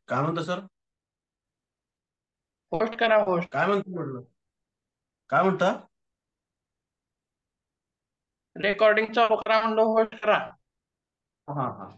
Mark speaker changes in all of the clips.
Speaker 1: काय म्हणता sir?
Speaker 2: Host करा होस्ट.
Speaker 1: काय म्हणतो म्हटलं? काय म्हणता?
Speaker 2: रेकॉर्डिंगचा प्रोग्राम होस्ट करा.
Speaker 1: हा हा.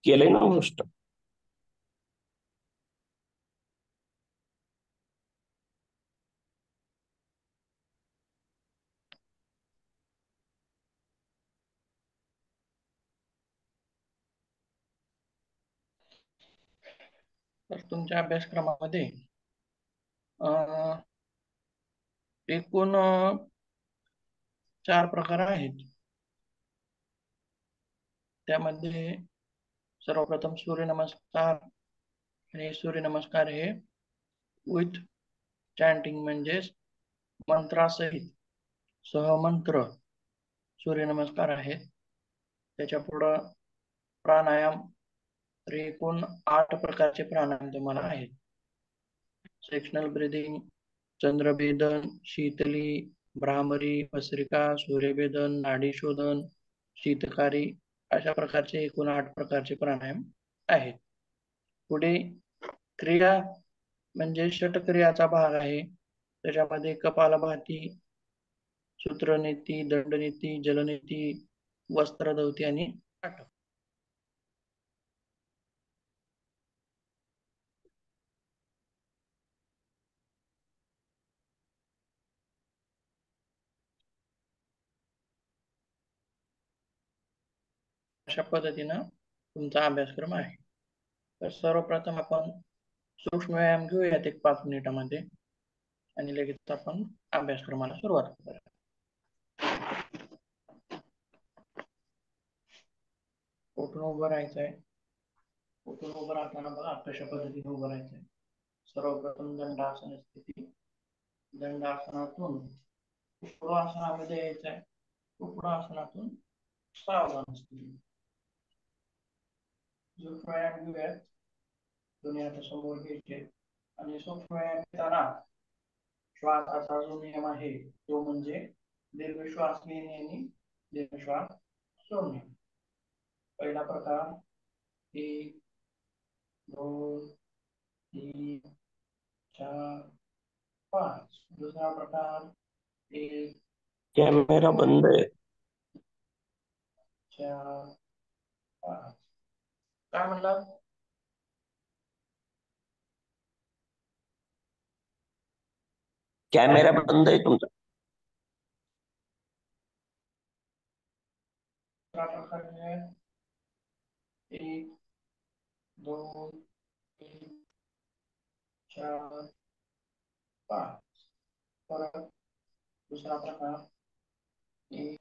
Speaker 3: केलंय ना गोष्ट.
Speaker 2: तर तुमच्या अभ्यासक्रमामध्ये एकूण 4 प्रकार आहेत. त्यामध्ये सर्वप्रथम सूर्यनमस्कार. आणि सूर्यनमस्कार हे विथ चॅन्टिंग म्हणजेच मंत्रासहित सहमंत्र सूर्यनमस्कार आहेत. त्याच्या पुढं प्राणायाम. तर एकूण 8 प्रकारचे प्राणायाम तुम्हाला आहेत. सेक्शनल ब्रीदिंग, चंद्रभेदन, शीतली, भ्रामरी, भस्त्रिका, सूर्यभेदन, नाडी शोधन, शीतकारी, अशा प्रकारचे एकूण 8 प्रकारचे प्राणायाम आहेत. पुढे क्रिया म्हणजे षटक्रियाचा भाग आहे. त्याच्यामध्ये कपालभाती, सूत्रनेती, दंडनेती, जलनेती, वस्त्रधौती आणि ताटक. अशा पद्धतीनं तुमचा अभ्यासक्रम आहे. तर सर्वप्रथम आपण सूक्ष्म व्यायाम घेऊयात एक 5 मिनिटामध्ये आणि लगेच आपण अभ्यासक्रमाला सुरुवात करूया. उठून उभं राहायचंय. उठून उभं राहताना बघा कशा पद्धतीने उभं राहायचंय. सर्वप्रथम दंडासन स्थिती. दंडासनातून उपवासनामध्ये यायचंय. उपवासनातून सावधान स्थिती. सूक्ष्म व्यायाम घेऊयात. दोन्ही हात समोर घ्यायचे आणि सूक्ष्म व्यायाम घेताना श्वासाचा जो नियम आहे तो म्हणजे दीर्घ श्वास घेणे आणि दीर्घ श्वास सोडणे. पहिला प्रकार 1, 2, 3, 4, 5. दुसरा प्रकार 1,
Speaker 3: कॅमेरा
Speaker 2: 2,
Speaker 3: बंद आहे.
Speaker 2: 4, 5. काय म्हणलात?
Speaker 3: कॅमेरा बंद आहे तुमचा.
Speaker 2: दुसरा प्रकार है 1, 2, 3, 4, 5. परत दुसरा प्रकार 1.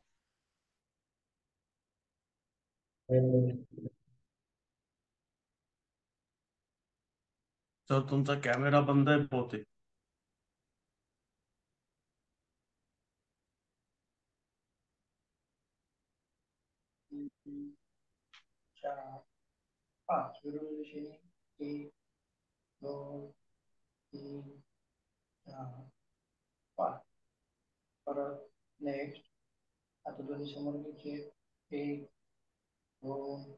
Speaker 1: सर तुमचा कॅमेरा बंद आहे बहुतेक.
Speaker 2: 3, 4, 5. विरुद्ध दिशेने 1, 2, 3, 4, 5. परत नेक्स्ट. आता दोन्ही समोर घ्यायचे. 1, 2,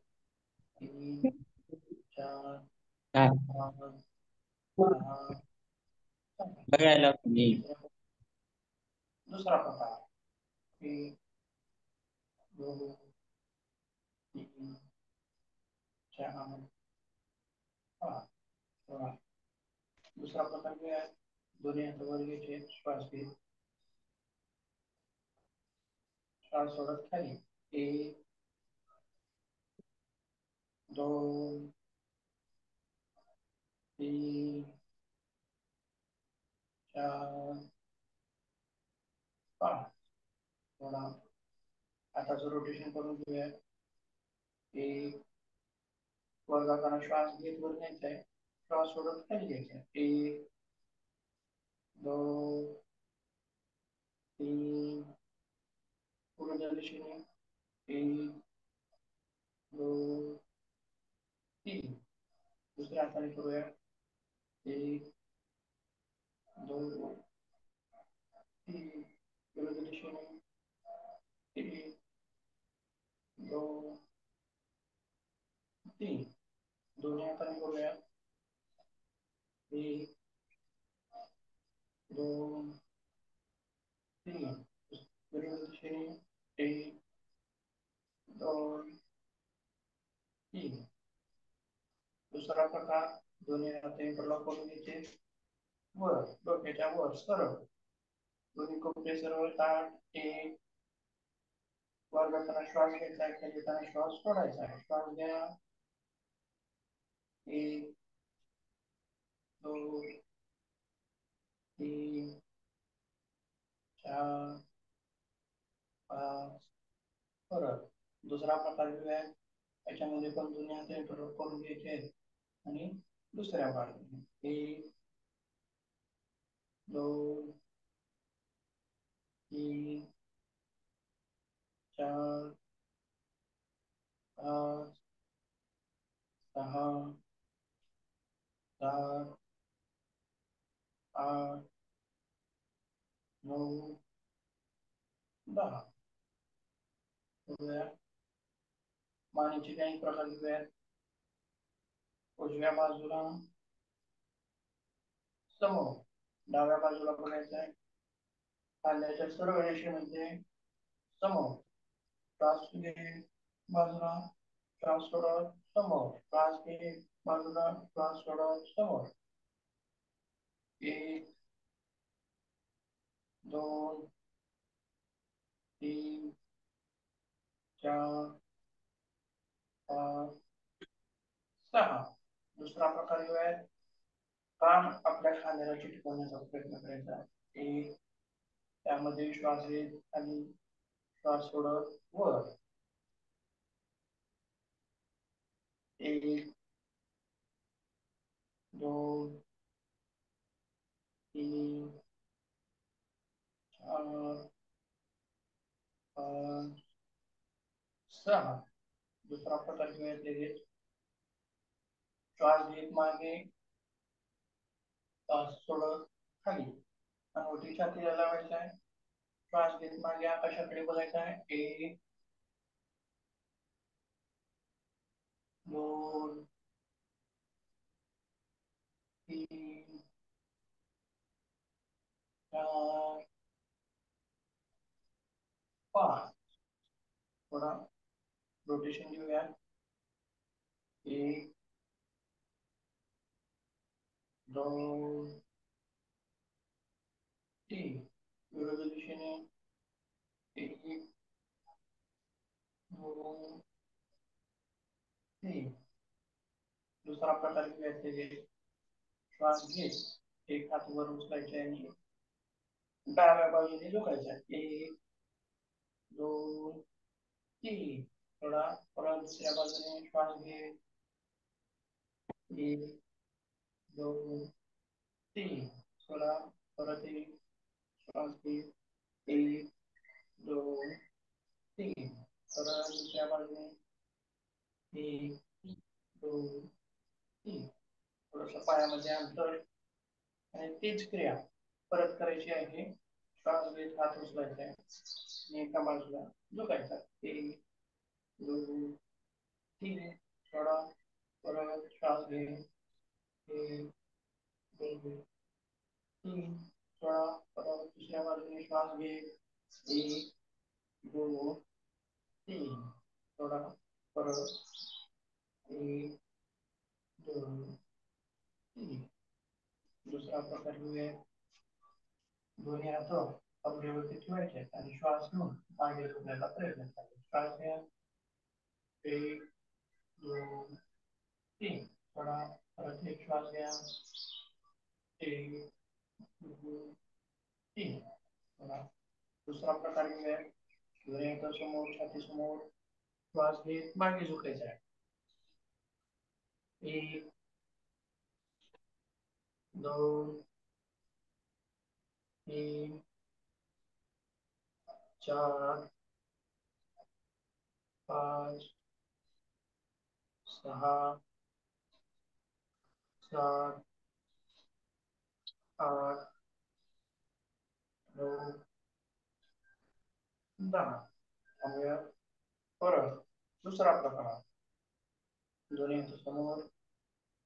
Speaker 2: 3, 4,
Speaker 3: हा,
Speaker 2: 5, 6, 7.
Speaker 3: बघायला तुम्ही.
Speaker 2: दुसरा प्रकार 1, 2, 3, 4, 5. दुसरा प्रकार काय आहे? दोन्ही हात वर घ्यायचे. श्वास घे. श्वास सोडत खाली. 1, दोन, तीन, चार, पाच. थोडा हाताचं रोटेशन करून घेऊया. एक, वर जाताना श्वास घेत वर न्यायचा आहे, श्वास सोडत खाली घ्यायचा आहे. एक, दोन, तीन, पुढे दिशेने. एक, दोन, तीन. दुसऱ्या हाताने करूया. एक, दोन, तीन. विरुद्ध दिशेने. एक, दोन, तीन. दोन्ही हाताने करूया. एक, दोन, तीन. विरुद्ध दिशेने. एक, दोन, तीन. दुसरा प्रकार, दोन्ही हात इंटरलॉक करून घ्यायचे. वर, डोक्याच्या वर सरळ. दोन्ही कपडे सरळ ताठ. एक, वर जाताना श्वास घ्यायचा आहे, खाली येताना श्वास सोडायचा आहे. श्वास घ्या. एक, दोन, तीन, चार, पाच. परत दुसरा प्रकार घेऊया. याच्यामध्ये पण दोन्ही हात इंटरलॉक करून घ्यायचे आहेत आणि दुसऱ्या बाजूने. एक, दोन, तीन, चार, पाच, सहा, सात, आठ, 9, 10. बघूया. मानेचे काही प्रकार घेऊयात. उजव्या बाजूला समोर, डाव्या बाजूला बघायचं आहे. खांद्याच्या सर्व रेषेमध्ये समोर. श्वास घे बाजूला, श्वास सोडत समोर. श्वास घे बाजूला, श्वास सोडत समोर. एक, दोन, तीन, चार, पाच, सहा. दुसरा प्रकार जो आहे, कान आपल्या खांद्याला चिटकवण्याचा प्रयत्न करायचा आहे. एक, त्यामध्ये श्वास घेत खाली, श्वास सोडत वर. एक, दोन, तीन, चार, पाच, सहा. दुसरा प्रकार घेऊया. श्वास घेत मागे, श्वास सोडत खाली. अंगठी छातीला लावायचा आहे. श्वास घेत मागे आकाशाकडे बघायचा आहे. एक, दोन, तीन, चार, पाच. थोडा रोटेशन घेऊया. एक, दोन, तीन. विरुद्ध दिशेने. एक, दोन, तीन. दुसरा प्रकार घेऊया. श्वास घेत एक हात वर उचलायचे आणि डाव्या बाजूने झुकायचा. एक, दोन, तीन. थोडा परत दुसऱ्या बाजूने श्वास घे. एक, दोन, तीन. थोडा परत एक श्वास घे. एक, दोन, तीन. परत दुसऱ्या बाजूने. एक, दोन, तीन. थोडस पायामध्ये अंतर आणि तीच क्रिया परत करायची आहे. श्वास घेत हात उचलायचा आहे आणि एका बाजूला झुकायचा. एक, दोन, तीन. थोडा परत श्वास घे. एक, दोन, तीन. थोडा परत दुसऱ्या बाजूने श्वास घे. एक, दोन, तीन. थोडा परत. एक, दोन, तीन. दुसरा प्रकार घेऊया. दोन्ही हात कमरेवरती ठेवायचे आणि श्वास घेऊन मागे झुकण्याचा प्रयत्न करायचा. श्वास घ्या. एक, दोन तीन थोडा परत एक श्वास घ्या. एक दोन तीन थोडा दुसरा प्रकार घेऊया. दोन्ही समोर छाती समोर श्वास घेत मागे झुकायचा आहे. एक दोन तीन चार पाच सहा सात आठ 9 10. थांबूया. परत दुसरा प्रकार. दोन्ही हात समोर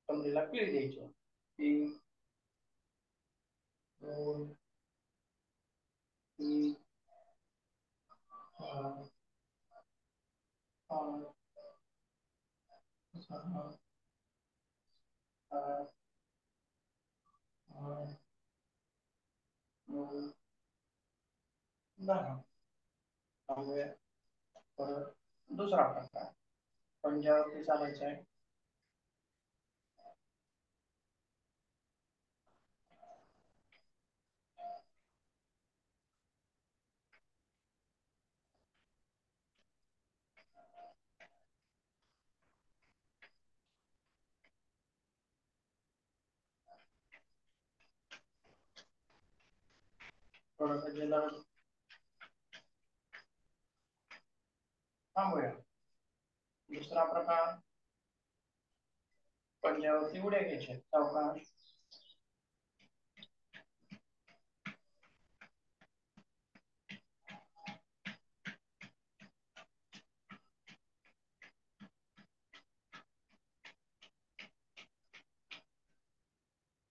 Speaker 2: कमरेला पीळ द्यायची. एक दोन तीन चार पाच सहा आठ 9 10. थांबूया. परत दुसरा प्रकार. पंजावरती चालायचं आहे. थोडंसं गेलं. थांबूया. दुसरा प्रकार. पंजावरती उड्या घ्यायच्या सावकाश.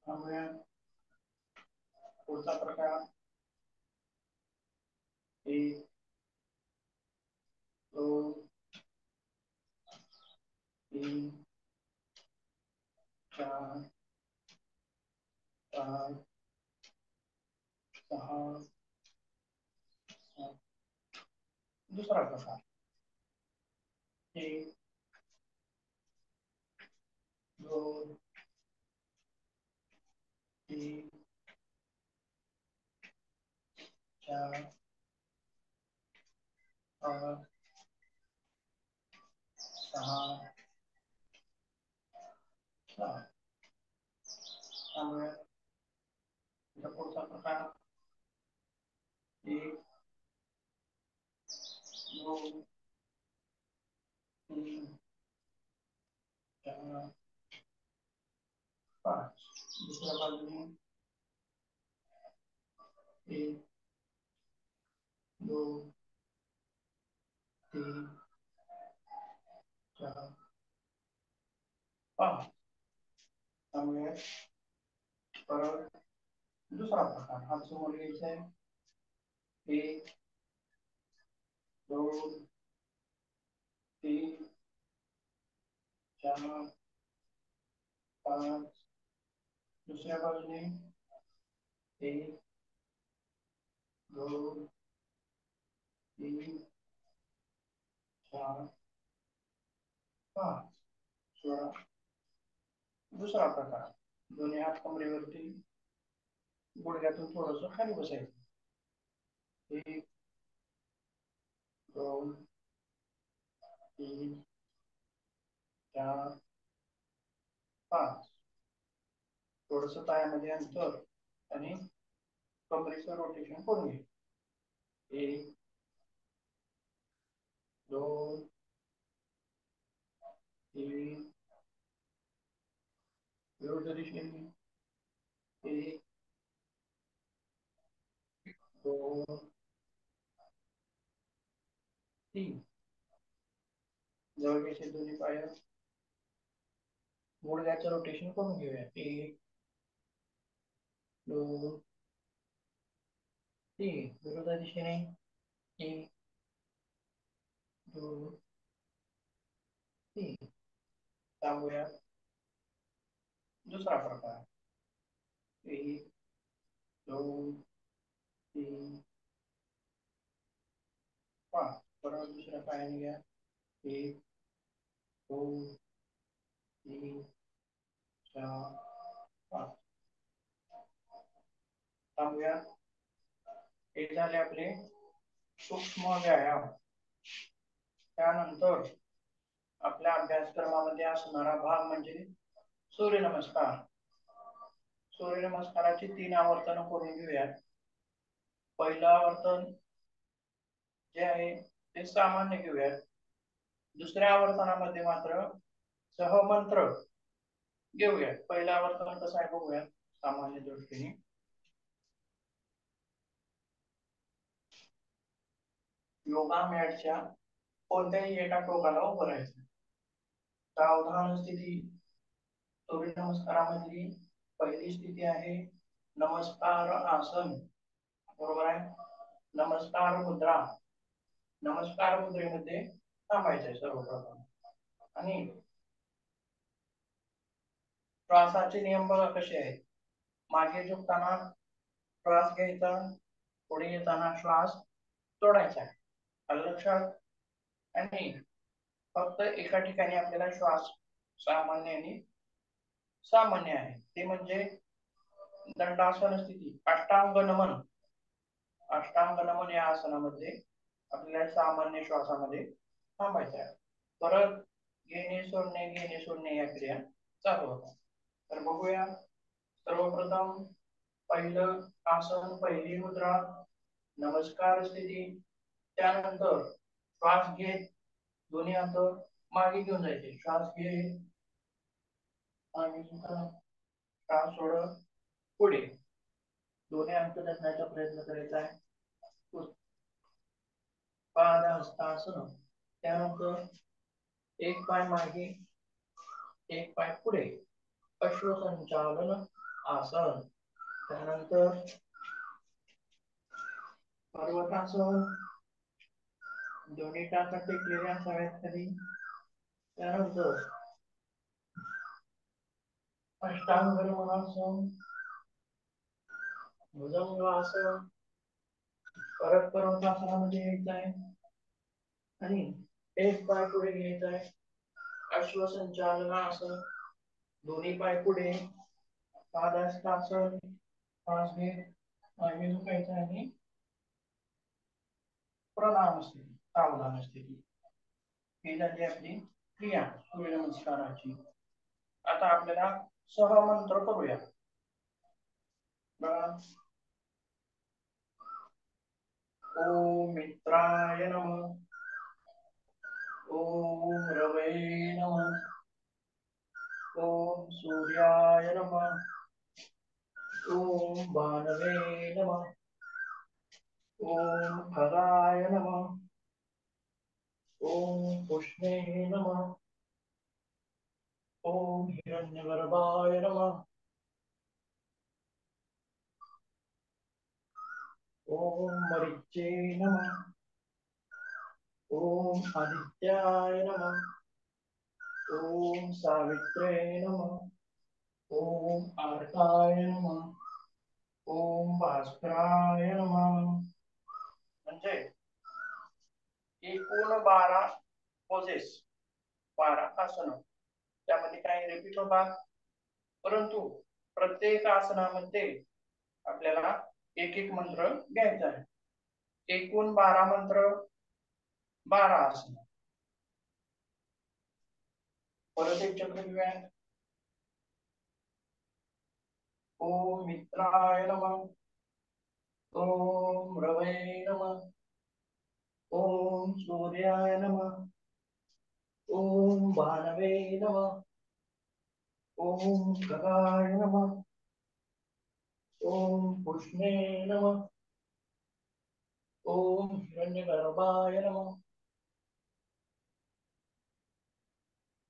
Speaker 2: थांबूया. पुढचा प्रकार. एक दोन तीन चार पाच सहा सात. दुसरा प्रकार. एक दोन तीन चार पाच सहा सात. त्यामुळे पुढचा प्रकार. एक दोन तीन चार पाच. दुसऱ्या बाजूने. एक दोन तीन चार पाच. त्यामुळे परत दुसरा प्रकार. हात समोर घ्यायचा आहे. एक दोन तीन चार पाच. दुसऱ्या बाजूने. एक दोन तीन चार पाच. सोळा. दुसरा प्रकार. दोन्ही हात कमरेवरती. गुडघ्यातून थोडस खाली बसायचं. एक दोन तीन चार पाच. थोडस पायामध्ये अंतर आणि कमरेचं रोटेशन करून घे. एक दोन तीन विरुद्ध दिशेने. एक दोन तीन. जवळ घ्यायचे दोन्ही पाय. गुडघ्याचं रोटेशन करून घेऊया. एक दोन तीन. विरुद्ध दिशेने. एक दोन तीन. थांबूया. दुसरा प्रकार. एक दोन तीन पाच. परत दुसऱ्या पायाने घ्या. एक 2 3 4 5. थांबूया. हे झाले आपले सूक्ष्म व्यायाम. त्यानंतर आपल्या अभ्यासक्रमामध्ये असणारा भाग म्हणजे सूर्यनमस्कार. सूर्यनमस्काराची 3 आवर्तन करून घेऊयात. पहिलं आवर्तन जे आहे ते सामान्य घेऊयात. दुसऱ्या आवर्तनामध्ये मात्र सहमंत्र घेऊयात. पहिलं आवर्तन कसं आहे बघूयात सामान्य दृष्टीने. योगा मॅटच्या कोणत्याही एका टोकाला उभं राहायचं. सावधान स्थिती. सूर्यनमस्कारामधली पहिली स्थिती आहे नमस्कार आसन. बरोबर आहे. नमस्कार मुद्रा. नमस्कार मुद्रेमध्ये थांबायचं आहे सर्वप्रथम. आणि श्वासाचे नियम बघा कसे आहेत. मागे झुकताना श्वास घ्यायचा, पुढे येताना श्वास सोडायचा आहे. आलं लक्षात. आणि फक्त एका ठिकाणी आपल्याला श्वास सामान्य आहे, ते म्हणजे दंडासन स्थिती. अष्टांग नमन. अष्टांग नमन या आसनामध्ये आपल्याला सामान्य श्वासामध्ये थांबायचं आहे. परत घेणे सोडणे या क्रिया चालू होतात. तर बघूया. सर्वप्रथम पहिलं आसन, पहिली मुद्रा नमस्कार स्थिती. त्यानंतर श्वास घेत दोन्ही हात मागे घेऊन जायचे. श्वास घे, मागे झुका, श्वास सोड, पुढे. दोन्ही हात धरण्याचा प्रयत्न करायचा आहे. पादहस्तासन. त्यानंतर एक पाय मागे, एक पाय पुढे. अश्वसंचालन आसन. त्यानंतर पर्वतासन. दोन्ही टाचा टेकलेले असाव्यात खाली. त्यानंतर अष्टांग नमनासन, भुजंगासन. परत पर्वतासनामध्ये यायचं आहे आणि एक पाय पुढे घ्यायचा आहे. अश्वसंचालन आसन. दोन्ही पाय पुढे. पादहस्तासन. श्वास घे, मागे झुकायचं आणि प्रणाम स्थिती, सावधान स्थिती. ही झाली आपली क्रिया सूर्यनमस्काराची. आता आपल्याला सहमंत्र करूया. ओम मित्राय नमः. ओम रवे नमः. ओम सूर्याय नमः. ओम भानवे नमः. ओम खगाय नमः. ओम पुष्णे नमः. ओम हिरण्यगर्भाय नमः. ओम मरीचे नमः. ओम आदित्याय नमः. ओम सावित्रे नमः. ओम आर्काय नमः. ओम भास्कराय नमः. म्हणजे एकूण 12 पोजेस, 12 आसन. त्यामध्ये काही रिपीट होतात, परंतु प्रत्येक आसनामध्ये आपल्याला एक एक मंत्र घ्यायचा आहे. एकूण 12 मंत्र, 12 आसन. परत एक चक्र घेऊया. ओम मित्राय नमः. ओम रवे नमः. ओम सूर्याय नमः. ओम भानवे नमः. ओम खगाय नमः. ओम पुष्णे नमः. ओम हिरण्यगर्भाय नमः.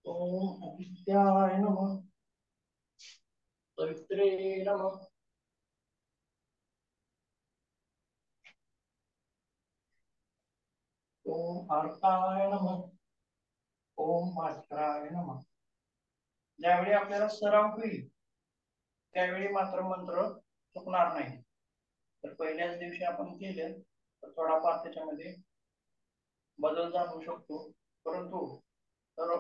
Speaker 2: ओम आदित्याय नमः. सावित्रे नमः. ओम आर्काय नमः. ओम भास्कराय नमः. ज्यावेळी आपल्याला सराव होईल त्यावेळी मात्र मंत्र चुकणार नाही. तर पहिल्याच दिवशी आपण केले तर थोडाफार त्याच्यामध्ये बदल जाणवू शकतो, परंतु तर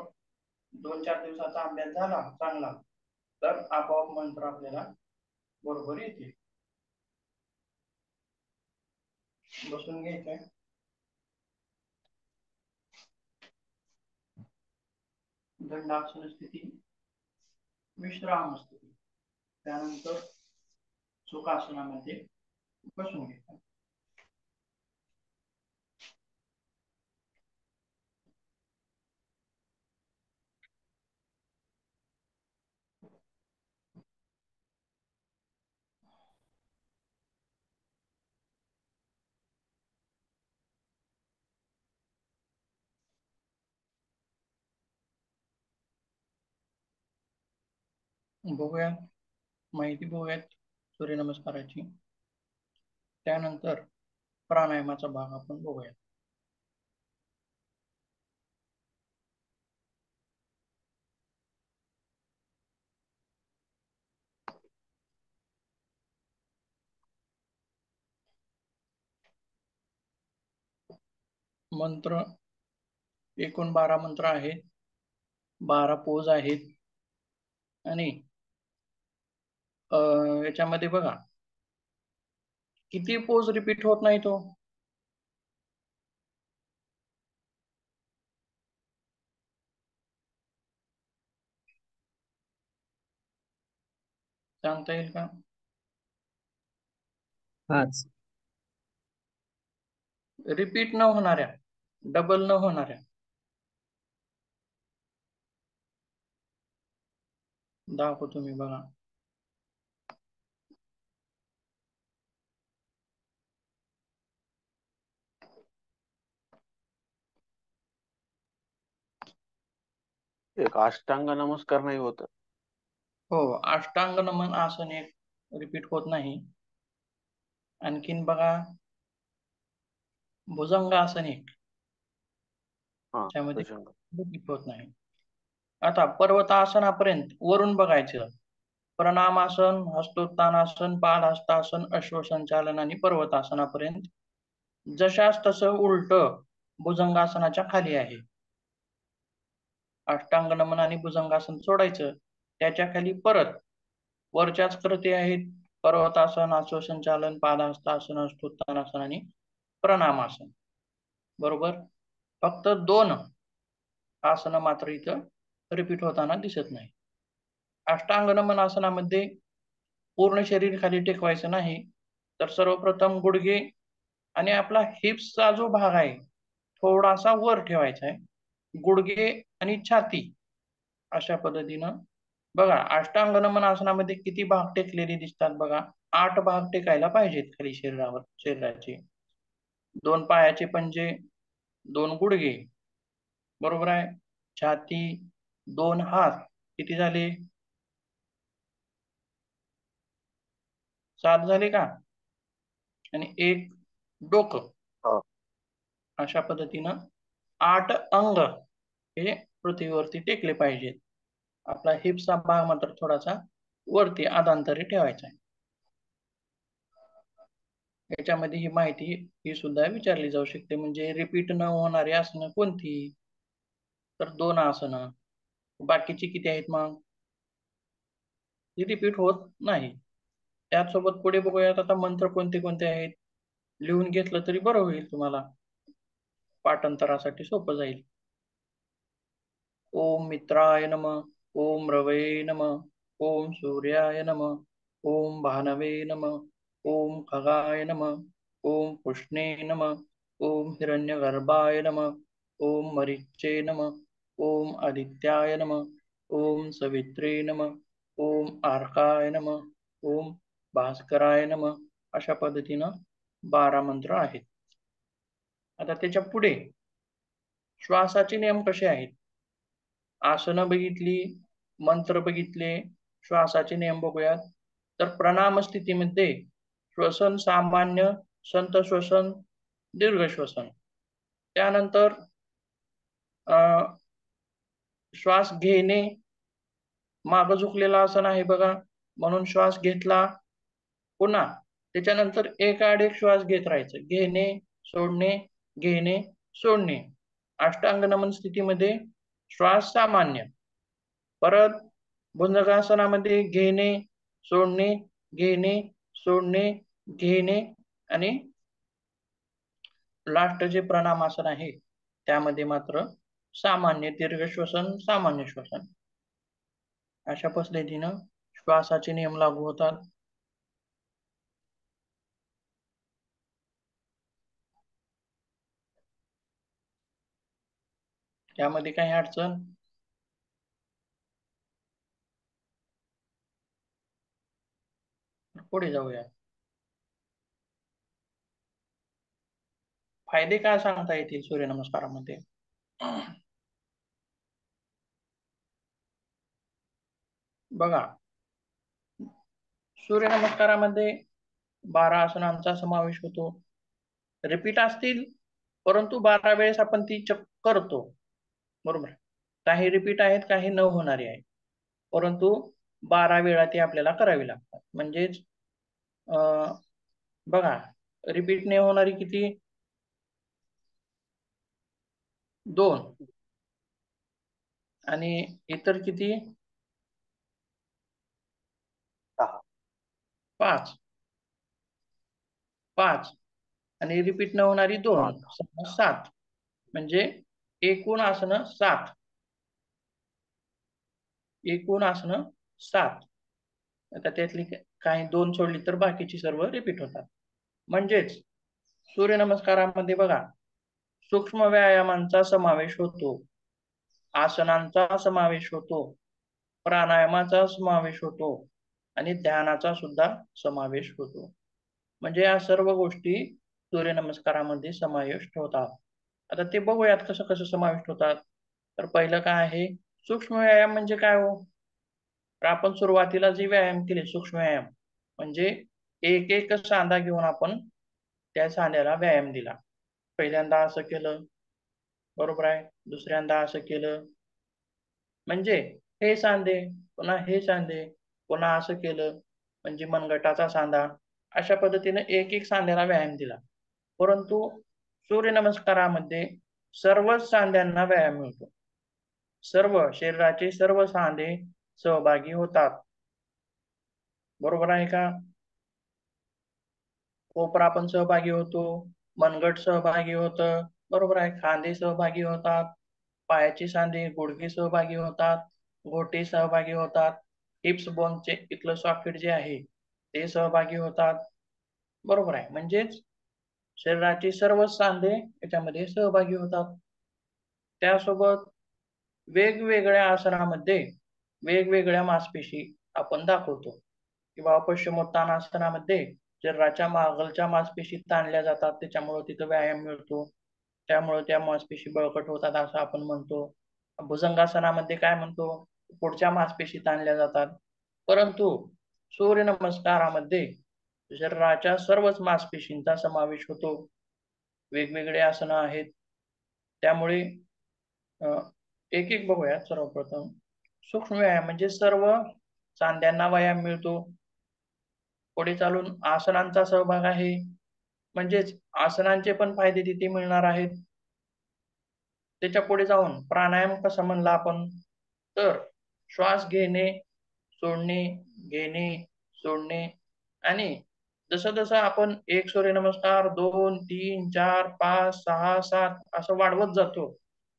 Speaker 2: 2-4 दिवसाचा अभ्यास झाला चांगला तर आपोआप मंत्र आपल्याला बरोबर येते. बसून घ्यायचंय. दंडासन स्थिती, विश्राम स्थिती, त्यानंतर सुखासनामध्ये बसून घ्यायचं. बघूया माहिती बघूयात सूर्यनमस्काराची. त्यानंतर प्राणायामाचा भाग आपण बघूया. मंत्र एकूण 12 मंत्र आहेत, 12 पोज आहेत आणि याच्यामध्ये बघा किती पोज रिपीट होत नाही तो. सांगता येईल का?
Speaker 3: 5.
Speaker 2: रिपीट न होणाऱ्या, डबल न होणाऱ्या दाखवतो तुम्ही बघा.
Speaker 1: एक अष्टांग नमस्कार नाही होत.
Speaker 2: हो, अष्टांग नमन आसन एक रिपीट होत नाही. आणखीन बघा भुजंगासन एक त्यामध्ये रिपीट होत नाही. आता पर्वतासनापर्यंत वरून बघायचं. प्रणामासन, हस्तोत्तानासन, पादहस्तासन, अश्वसंचालन आणि पर्वतासनापर्यंत जशास तसं उलट भुजंगासनाच्या खाली आहे. अष्टांग नमन आणि भुजंगासन सोडायचं. त्याच्या खाली परत वरच्याच कृती आहेत. पर्वतासन, अश्वसंचालन, पादहस्तासन, हस्तोत्तानासन आणि प्रणामासन. बरोबर. फक्त 2 आसन मात्र इथं रिपीट होताना दिसत नाही. अष्टांग नमन आसनामध्ये पूर्ण शरीर खाली टेकवायचं नाही, तर सर्वप्रथम गुडघे आणि आपला हिप्सचा जो भाग आहे थोडासा वर ठेवायचा आहे. गुडघे आणि छाती अशा पद्धतीनं बघा. अष्टांग नमन आसनामध्ये किती भाग टेकलेले दिसतात बघा. 8 भाग टेकायला पाहिजेत खाली शरीराचे. 2 पायाचे पंजे, 2 गुडघे, बरोबर आहे. छाती, 2 हात, किती झाले? 7 झाले का? आणि 1 डोकं. अशा पद्धतीनं 8 अंग हे पृथ्वीवरती टेकले पाहिजेत. आपला हिप्सचा भाग मात्र थोडासा वरती अधांतरी ठेवायचा आहे. याच्यामध्ये ही माहिती ही सुद्धा विचारली जाऊ शकते. म्हणजे रिपीट न होणारी आसनं कोणती? तर 2 आसनं. बाकीची किती आहेत मग? ही रिपीट होत नाही. त्याचसोबत पुढे बघूयात आता मंत्र कोणते कोणते आहेत. लिहून घेतलं तरी बरं होईल, तुम्हाला पाठांतरासाठी सोपं जाईल. ओम मित्राय नमः, ओम रवये नमः, ओम सूर्याय नमः, ओम भानवे नमः, ओम खगाय नमः, ओम पुष्णे नमः, ओम हिरण्यगर्भाय नमः, ओम मरीचे नमः, ओम आदित्याय नमः, ओम सवित्रे नमः, ओम आर्काय नमः, ओम भास्कराय नमः. अशा पद्धतीनं 12 मंत्र आहेत. आता त्याच्या पुढे श्वासाचे नियम कसे आहेत? आसनं बघितली, मंत्र बघितले, श्वासाचे नियम बघूयात. तर प्रणाम स्थितीमध्ये श्वसन सामान्य, संत श्वसन, दीर्घ श्वसन. त्यानंतर श्वास घेणे, माग झुकलेला आसन आहे बघा, म्हणून श्वास घेतला, पुन्हा त्याच्यानंतर एकाआड एक श्वास घेत राहायचं. घेणे, सोडणे, घेणे, सोडणे. अष्टांग नमन स्थितीमध्ये श्वास सामान्य, परत भुजंगासनामध्ये घेणे, सोडणे, घेणे, सोडणे, घेणे आणि लास्ट जे प्राणायामासन आहे त्यामध्ये मात्र सामान्य दीर्घ श्वसन, सामान्य श्वसन अशा पद्धतीनं श्वासाचे नियम लागू होतात. त्यामध्ये काही अडचण पुढे जाऊया. फायदे काय सांगता येतील सूर्यनमस्कारामध्ये? बघा, सूर्यनमस्कारामध्ये 12 आसनांचा समावेश होतो. रिपीट असतील परंतु 12 वेळेस आपण ती करतो, बरोबर. काही रिपीट आहेत, काही न होणारी आहेत, परंतु 12 वेळा ती आपल्याला करावी लागतात. म्हणजेच बघा, रिपीट नाही होणारी किती? 2 आणि इतर किती? 5 आणि रिपीट न होणारी 2, 7 म्हणजे एकूण आसनं 7. एकूण आसनं 7. आता त्यातली काही 2 सोडली तर बाकीची सर्व रिपीट होतात. म्हणजेच सूर्यनमस्कारामध्ये बघा, सूक्ष्म व्यायामांचा समावेश होतो, आसनांचा समावेश होतो, प्राणायामाचा समावेश होतो आणि ध्यानाचा सुद्धा समावेश होतो. म्हणजे या सर्व गोष्टी सूर्यनमस्कारामध्ये समाविष्ट होतात. आता ते बघूयात कसं कसं समाविष्ट होतात. तर पहिलं काय आहे, सूक्ष्म व्यायाम म्हणजे काय हो? तर आपण सुरुवातीला जे व्यायाम केले सूक्ष्म व्यायाम म्हणजे एक एक सांधा घेऊन आपण त्या सांध्याला व्यायाम दिला. पहिल्यांदा असं केलं, बरोबर आहे. दुसऱ्यांदा असं केलं, म्हणजे हे सांधे, पुन्हा हे सांधे, पुन्हा असं केलं म्हणजे मनगटाचा सांधा. अशा पद्धतीने एक एक सांध्याला व्यायाम दिला. परंतु सूर्यनमस्कारामध्ये सर्वच सांध्यांना व्यायाम मिळतो. सर्व शरीराचे सर्व सांधे सहभागी होतात, बरोबर आहे का? कोपरा पण सहभागी होतो, मनगट सहभागी होतं, बरोबर आहे. खांदे सहभागी होतात, पायाची सांधे, गुडघे सहभागी होतात, घोटे सहभागी होतात, हिप्स बोनचे इथलं सॉकेट जे आहे ते सहभागी होतात, बरोबर आहे. म्हणजेच शरीराचे सर्व सांधे याच्यामध्ये सहभागी होतात. त्यासोबत वेगवेगळ्या आसनामध्ये वेगवेगळ्या मासपेशी आपण दाखवतो. किंवा पश्चिमोत्तानासनामध्ये शरीराच्या मागलच्या मासपेशी ताणल्या जातात, त्याच्यामुळे तिथं व्यायाम मिळतो, त्यामुळे त्या मासपेशी बळकट होतात असं आपण म्हणतो. भुजंगासनामध्ये काय म्हणतो, पुढच्या मासपेशी ताणल्या जातात. परंतु सूर्यनमस्कारामध्ये शरीराच्या सर्वच मासपेशींचा समावेश होतो. वेगवेगळे आसनं आहेत, त्यामुळे एक एक बघूया. सर्वप्रथम सूक्ष्म व्यायाम म्हणजे सर्व सांध्यांना व्यायाम मिळतो. पुढे चालून आसनांचा सहभाग आहे, म्हणजेच आसनांचे पण फायदे तिथे मिळणार आहेत. त्याच्या पुढे जाऊन प्राणायाम कसा म्हणला आपण, तर श्वास घेणे, सोडणे, घेणे, सोडणे आणि जसं जसं आपण एक सूर्यनमस्कार 2, 3, 4, 5, 6, 7 असं वाढवत जातो,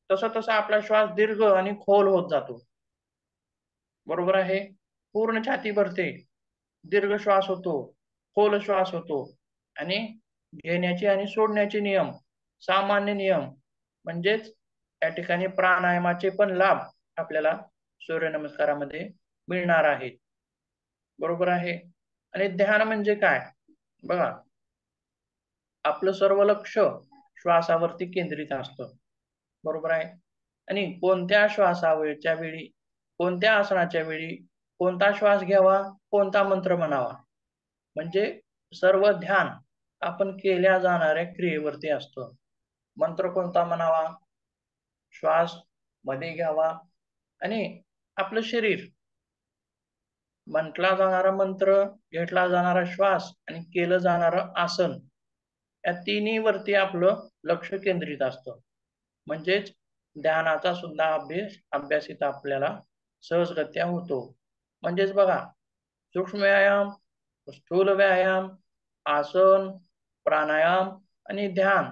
Speaker 2: तसं तसं आपला श्वास दीर्घ आणि खोल होत जातो, बरोबर आहे. पूर्ण छाती भरते, दीर्घ श्वास होतो, खोल श्वास होतो आणि घेण्याचे आणि सोडण्याचे नियम, सामान्य नियम, म्हणजेच या ठिकाणी प्राणायामाचे पण लाभ आपल्याला सूर्यनमस्कारामध्ये मिळणार आहेत, बरोबर आहे. आणि ध्यान म्हणजे काय? बघा, आपलं सर्व लक्ष श्वासावरती केंद्रित असतं, बरोबर आहे. आणि कोणत्या श्वासावरच्या वेळी, कोणत्या आसनाच्या वेळी कोणता श्वास घ्यावा, कोणता मंत्र म्हणावा, म्हणजे सर्व ध्यान आपण केल्या जाणाऱ्या क्रियेवरती असतं. मंत्र कोणता म्हणावा, श्वास मध्ये घ्यावा आणि आपलं शरीर, म्हटला जाणारा मंत्र, घेतला जाणारा श्वास आणि केलं जाणारं आसन, या तिन्ही वरती आपलं लक्ष केंद्रित असतं. म्हणजेच ध्यानाचा सुद्धा अभ्यास इथं आपल्याला सहजगत्या होतो. म्हणजेच बघा, सूक्ष्म व्यायाम, स्थूल व्यायाम, आसन, प्राणायाम आणि ध्यान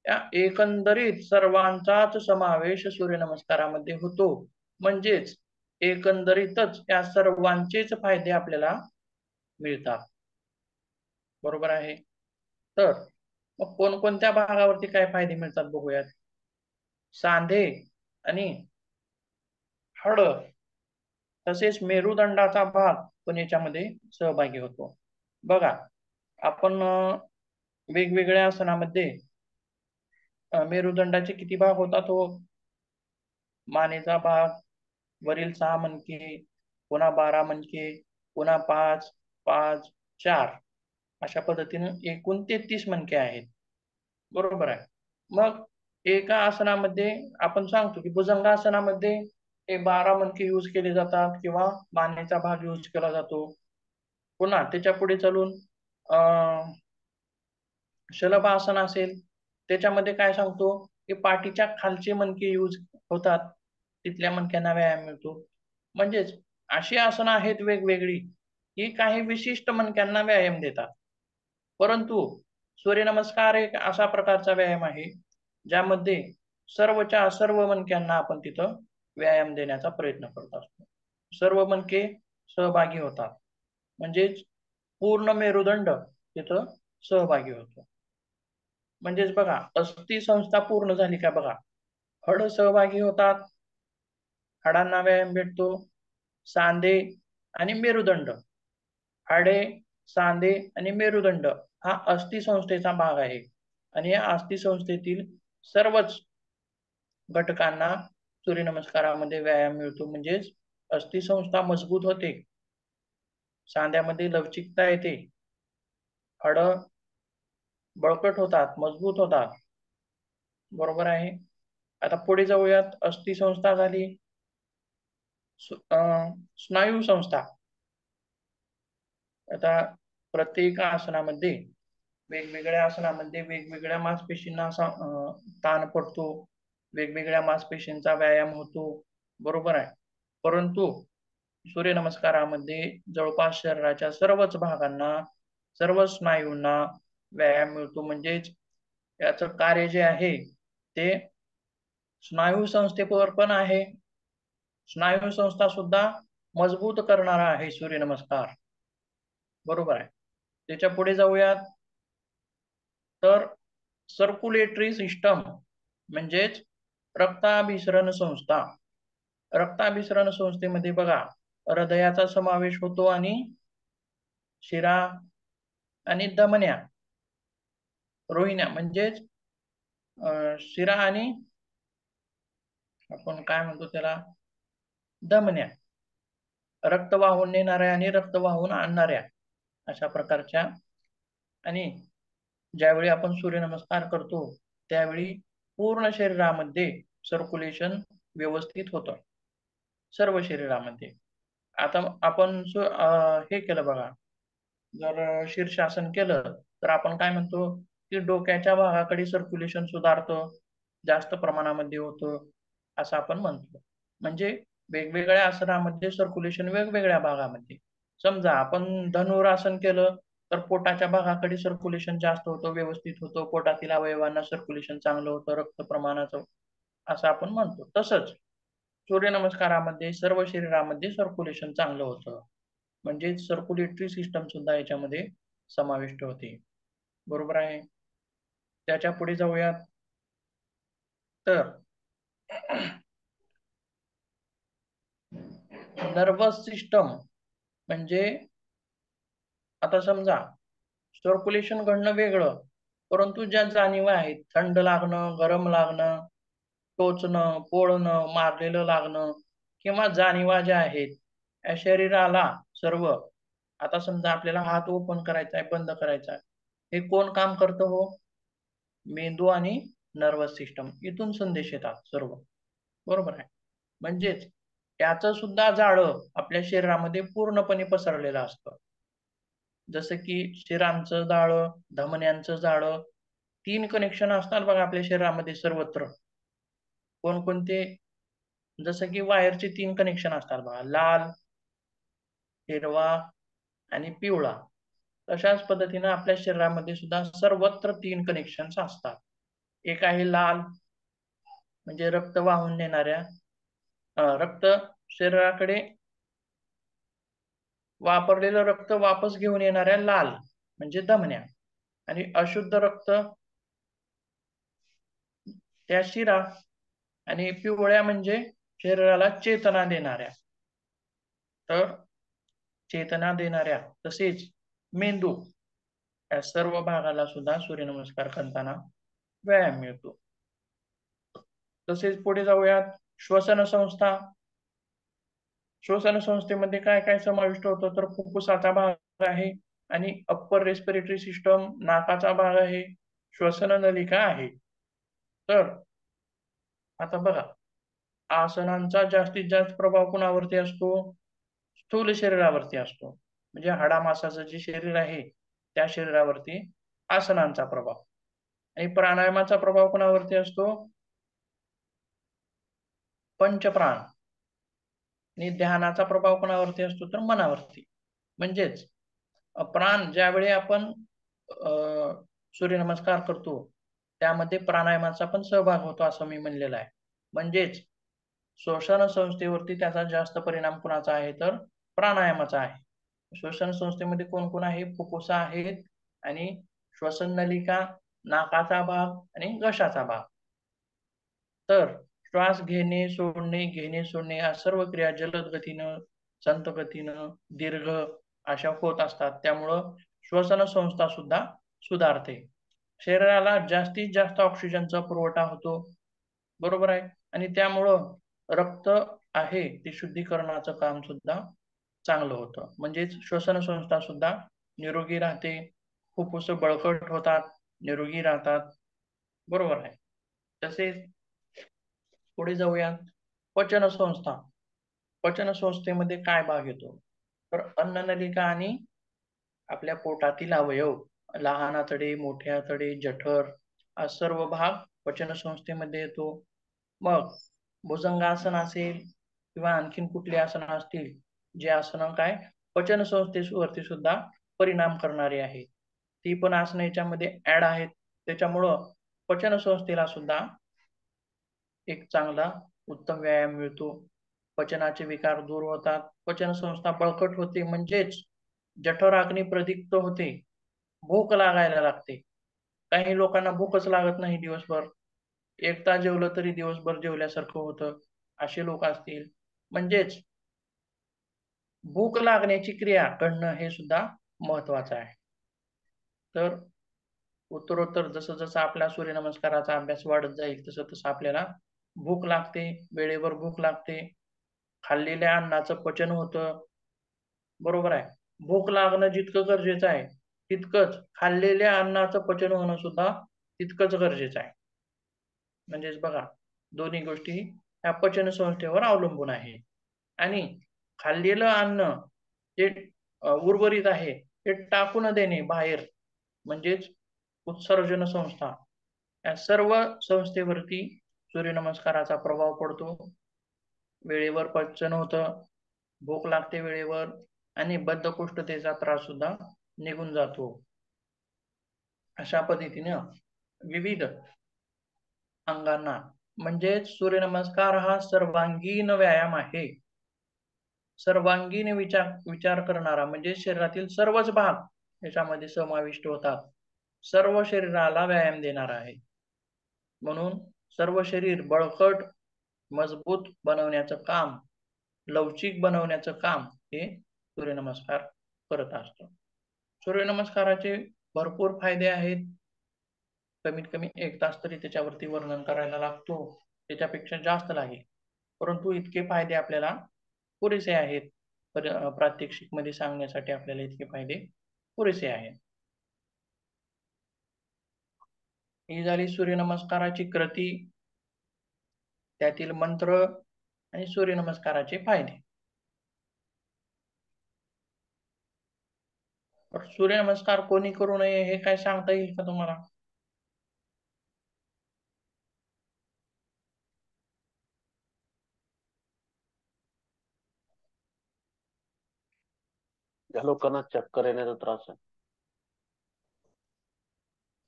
Speaker 2: या एकंदरीत सर्वांचाच समावेश सूर्यनमस्कारामध्ये होतो. म्हणजेच एकंदरीतच या सर्वांचेच फायदे आपल्याला मिळतात. बरोबर आहे. तर मग कोणकोणत्या भागावरती काय फायदे मिळतात बघूयात. सांधे आणि हाड तसेच मेरुदंडाचा भाग पण याच्यामध्ये सहभागी होतो. बघा, आपण वेगवेगळ्या आसनामध्ये मेरुदंडाचे किती भाग होतात हो? मानेचा भाग, वरील 6 मणके, पुन्हा 12 मणके, पुन्हा 5, 5, 4 अशा पद्धतीने एकूण 33 मणके आहेत. बरोबर आहे. मग एका आसनामध्ये आपण सांगतो की भुजंगासनामध्ये हे 12 मणके यूज केले जातात किंवा मानेचा भाग यूज केला जातो. पुन्हा त्याच्या पुढे चालून शलभासन असेल, त्याच्यामध्ये काय सांगतो की पाठीच्या खालचे मणके यूज होतात, तिथल्या मणक्यांना व्यायाम मिळतो. म्हणजेच अशी आसनं आहेत वेगवेगळी की काही विशिष्ट मणक्यांना व्यायाम देतात. परंतु सूर्यनमस्कार एक अशा प्रकारचा व्यायाम आहे ज्यामध्ये सर्वच्या सर्व मणक्यांना आपण तिथं व्यायाम देण्याचा प्रयत्न करत असतो. सर्व मणके सहभागी होतात. म्हणजेच पूर्ण मेरुदंड तिथं सहभागी होतो. म्हणजेच बघा, अस्थि संस्था पूर्ण झाली का बघा, हाड सहभागी होतात, हाडांना व्यायाम भेटतो, सांधे आणि मेरुदंड, हाडे, सांधे आणि मेरुदंड हा अस्थि संस्थेचा भाग आहे आणि या अस्थि संस्थेतील सर्वच घटकांना सूर्यनमस्कारामध्ये व्यायाम मिळतो. म्हणजेच अस्थि संस्था मजबूत होते, सांध्यामध्ये लवचिकता येते, हाड बळकट होतात, मजबूत होतात. बरोबर आहे. आता पुढे जाऊयात. अस्थि संस्था झाली, स्नायू संस्था. आता प्रत्येक आसनामध्ये वेगवेगळ्या आसनामध्ये वेगवेगळ्या मांसपेशींना ताण पडतो, वेगवेगळ्या मांसपेशींचा व्यायाम होतो. बरोबर आहे. परंतु सूर्यनमस्कारामध्ये जवळपास शरीराच्या सर्वच भागांना, सर्व स्नायूंना व्यायाम मिळतो. म्हणजेच याचं कार्य जे आहे ते स्नायू संस्थेवर पण आहे. स्नायू संस्था सुद्धा मजबूत करणारा आहे सूर्यनमस्कार. बरोबर आहे. त्याच्या पुढे जाऊयात. तर सर्क्युलेटरी सिस्टम म्हणजेच रक्ताभिसरण संस्था. रक्ताभिसरण संस्थेमध्ये बघा, हृदयाचा समावेश होतो आणि शिरा आणि धमन्या, रोहिण्या म्हणजेच शिरा आणि आपण काय म्हणतो त्याला, धमन्या, रक्त वाहून नेणाऱ्या आणि रक्त वाहून आणणाऱ्या अशा प्रकारच्या. आणि ज्यावेळी आपण सूर्यनमस्कार करतो त्यावेळी पूर्ण शरीरामध्ये सर्क्युलेशन व्यवस्थित होतं, सर्व शरीरामध्ये. आता आपण हे केलं बघा, जर शीर्षासन केलं तर आपण काय म्हणतो की डोक्याच्या भागाकडे सर्क्युलेशन सुधारतं, जास्त प्रमाणामध्ये होतं असं आपण म्हणतो. म्हणजे वेगवेगळ्या आसनामध्ये सर्क्युलेशन वेगवेगळ्या भागामध्ये. समजा आपण धनुरासन केलं तर पोटाच्या भागाकडे सर्क्युलेशन जास्त होतं, व्यवस्थित होतं, पोटातील अवयवांना सर्क्युलेशन चांगलं होतं, रक्त प्रमाणाचं, असं आपण म्हणतो. तसंच सूर्यनमस्कारामध्ये सर्व शरीरामध्ये सर्क्युलेशन चांगलं होतं. म्हणजे सर्क्युलेटरी सिस्टम सुद्धा याच्यामध्ये समाविष्ट होते. बरोबर आहे. त्याच्या पुढे जाऊयात. तर नर्वस सिस्टम म्हणजे आता समजा सर्क्युलेशन घडणं वेगळं, परंतु ज्या जाणीवा आहेत, थंड लागणं, गरम लागणं, टोचणं, पोळणं, मारलेलं लागणं किंवा जाणीवा ज्या आहेत या शरीराला सर्व. आता समजा आपल्याला हात ओपन करायचा आहे, बंद करायचा आहे, हे कोण काम करतं हो? मेंदू आणि नर्वस सिस्टम, इथून संदेश येतात सर्व. बरोबर आहे. म्हणजेच याचं सुद्धा जाळं आपल्या शरीरामध्ये पूर्णपणे पसरलेलं असतं. जसं की शिरांचं जाळं, धमन्यांचं जाळं, 3 कनेक्शन असतात बघा आपल्या शरीरामध्ये सर्वत्र. कोणकोणते? जसं की वायरचे 3 कनेक्शन असतात बघा, लाल, हिरवा आणि पिवळा. तशाच पद्धतीनं आपल्या शरीरामध्ये सुद्धा सर्वत्र 3 कनेक्शन्स असतात. एक आहे लाल, म्हणजे रक्त वाहून नेणाऱ्या रक्त शरीराकडे वापरलेलं रक्त वापस घेऊन येणाऱ्या लाल म्हणजे धमन्या, आणि अशुद्ध रक्त त्या शिरा, आणि पिवळ्या म्हणजे शरीराला चेतना देणाऱ्या. तर चेतना देणाऱ्या तसेच मेंदू या सर्व भागाला सुद्धा सूर्यनमस्कार करताना व्यायाम मिळतो. तसेच पुढे जाऊयात, श्वसन संस्था. श्वसन संस्थेमध्ये काय काय समाविष्ट होतं, तर फुफ्फुसाचा भाग आहे, आणि अप्पर रेस्पिरेटरी सिस्टम नाकाचा भाग आहे, श्वसन नलिका आहे. तर आता बघा, आसनांचा जास्तीत जास्त प्रभाव कोणावरती असतो? स्थूल शरीरावरती असतो. म्हणजे हाडामासाचं जे शरीर आहे त्या शरीरावरती आसनांचा प्रभाव. आणि प्राणायामाचा प्रभाव कोणावरती असतो? पंचप्राण. आणि ध्यानाचा प्रभाव कोणावरती असतो? तर मनावरती. म्हणजेच प्राण ज्यावेळी आपण सूर्यनमस्कार करतो त्यामध्ये प्राणायामाचा पण सहभाग होतो असं मी म्हणलेलं आहे. म्हणजेच श्वसन संस्थेवरती त्याचा जास्त परिणाम कुणाचा आहे? तर प्राणायामाचा आहे. श्वसन संस्थेमध्ये कोण कोण आहे? फुफ्फुस आहेत, आणि श्वसन नलिका, नाकाचा भाग आणि घशाचा भाग. तर श्वास घेणे सोडणे, घेणे सोडणे या सर्व क्रिया जलद गतीनं, संथ गतीनं, दीर्घ अशा होत असतात. त्यामुळं श्वसन संस्था सुद्धा सुधारते. शरीराला जास्तीत जास्त ऑक्सिजनचा पुरवठा होतो, बरोबर आहे, आणि त्यामुळं रक्त आहे ते शुद्धीकरणाचं काम सुद्धा चांगलं होतं. म्हणजेच श्वसन संस्था सुद्धा निरोगी राहते, फुफ्फुस बळकट होतात, निरोगी राहतात, बरोबर आहे. तसेच पुढे जाऊया, पचन संस्था. पचन संस्थेमध्ये काय भाग येतो? तर अन्ननलिका आणि आपल्या पोटातील अवयव, लहान आतडे, मोठे आतडे, जठर हा सर्व भाग पचन संस्थेमध्ये येतो. मग भुजंगासन असेल किंवा आणखीन कुठली आसनं असतील, जे आसनं काय पचन संस्थेवरती सुद्धा परिणाम करणारी आहेत, ती पण आसनं याच्यामध्ये ऍड आहेत. त्याच्यामुळं पचन संस्थेला सुद्धा एक चांगला उत्तम व्यायाम मिळतो. पचनाचे विकार दूर होतात, पचन संस्था बळकट होते, म्हणजेच जठराग्नी प्रदीप्त होते, भूक लागायला लागते. काही लोकांना भूकच लागत नाही दिवसभर, एकदा जेवलं तरी दिवसभर जेवल्यासारखं होतं, असे लोक असतील. म्हणजेच भूक लागण्याची क्रिया घडणं हे सुद्धा महत्वाचं आहे. तर उत्तरोत्तर जसं जसं आपला सूर्यनमस्काराचा अभ्यास वाढत जाईल तसं तसं आपल्याला भूक लागते, वेळेवर भूक लागते, खाल्लेल्या अन्नाचं पचन होतं, बरोबर आहे. भूक लागणं जितकं गरजेचं आहे तितकंच खाल्लेल्या अन्नाचं पचन होणं सुद्धा तितकंच गरजेचं आहे. म्हणजेच बघा, दोन्ही गोष्टी ह्या पचन संस्थेवर अवलंबून आहे. आणि खाल्लेलं अन्न जे उर्वरित आहे ते टाकू न देणे बाहेर, म्हणजेच उत्सर्जन संस्था, या सर्व संस्थेवरती सूर्यनमस्काराचा प्रभाव पडतो. वेळेवर पचन होतं, भूक लागते वेळेवर, आणि बद्धकोष्ठतेचा त्रास सुद्धा निघून जातो. अशा पद्धतीने विविध अंगांना, म्हणजे सूर्यनमस्कार हा सर्वांगीण व्यायाम आहे. सर्वांगीण विचार करणारा, म्हणजे शरीरातील सर्वच भाग याच्यामध्ये समाविष्ट होतात, सर्व शरीराला व्यायाम देणारा आहे. म्हणून सर्व शरीर बळकट मजबूत बनवण्याचं काम, लवचिक बनवण्याचं काम हे सूर्यनमस्कार करत असतो. सूर्यनमस्काराचे भरपूर फायदे आहेत. कमीत कमी 1 तास तरी त्याच्यावरती वर्णन करायला लागतो, त्याच्यापेक्षा जास्त लागेल, परंतु इतके फायदे आपल्याला पुरेसे आहेत. प्रात्यक्षिक मध्ये सांगण्यासाठी आपल्याला इतके फायदे पुरेसे आहेत. ही झाली सूर्यनमस्काराची कृती, त्यातील मंत्र आणि सूर्यनमस्काराचे फायदे. सूर्यनमस्कार कोणी करू नये हे काय सांगता येईल का तुम्हाला?
Speaker 1: त्या लोकांना चक्कर येण्याचा त्रास आहे.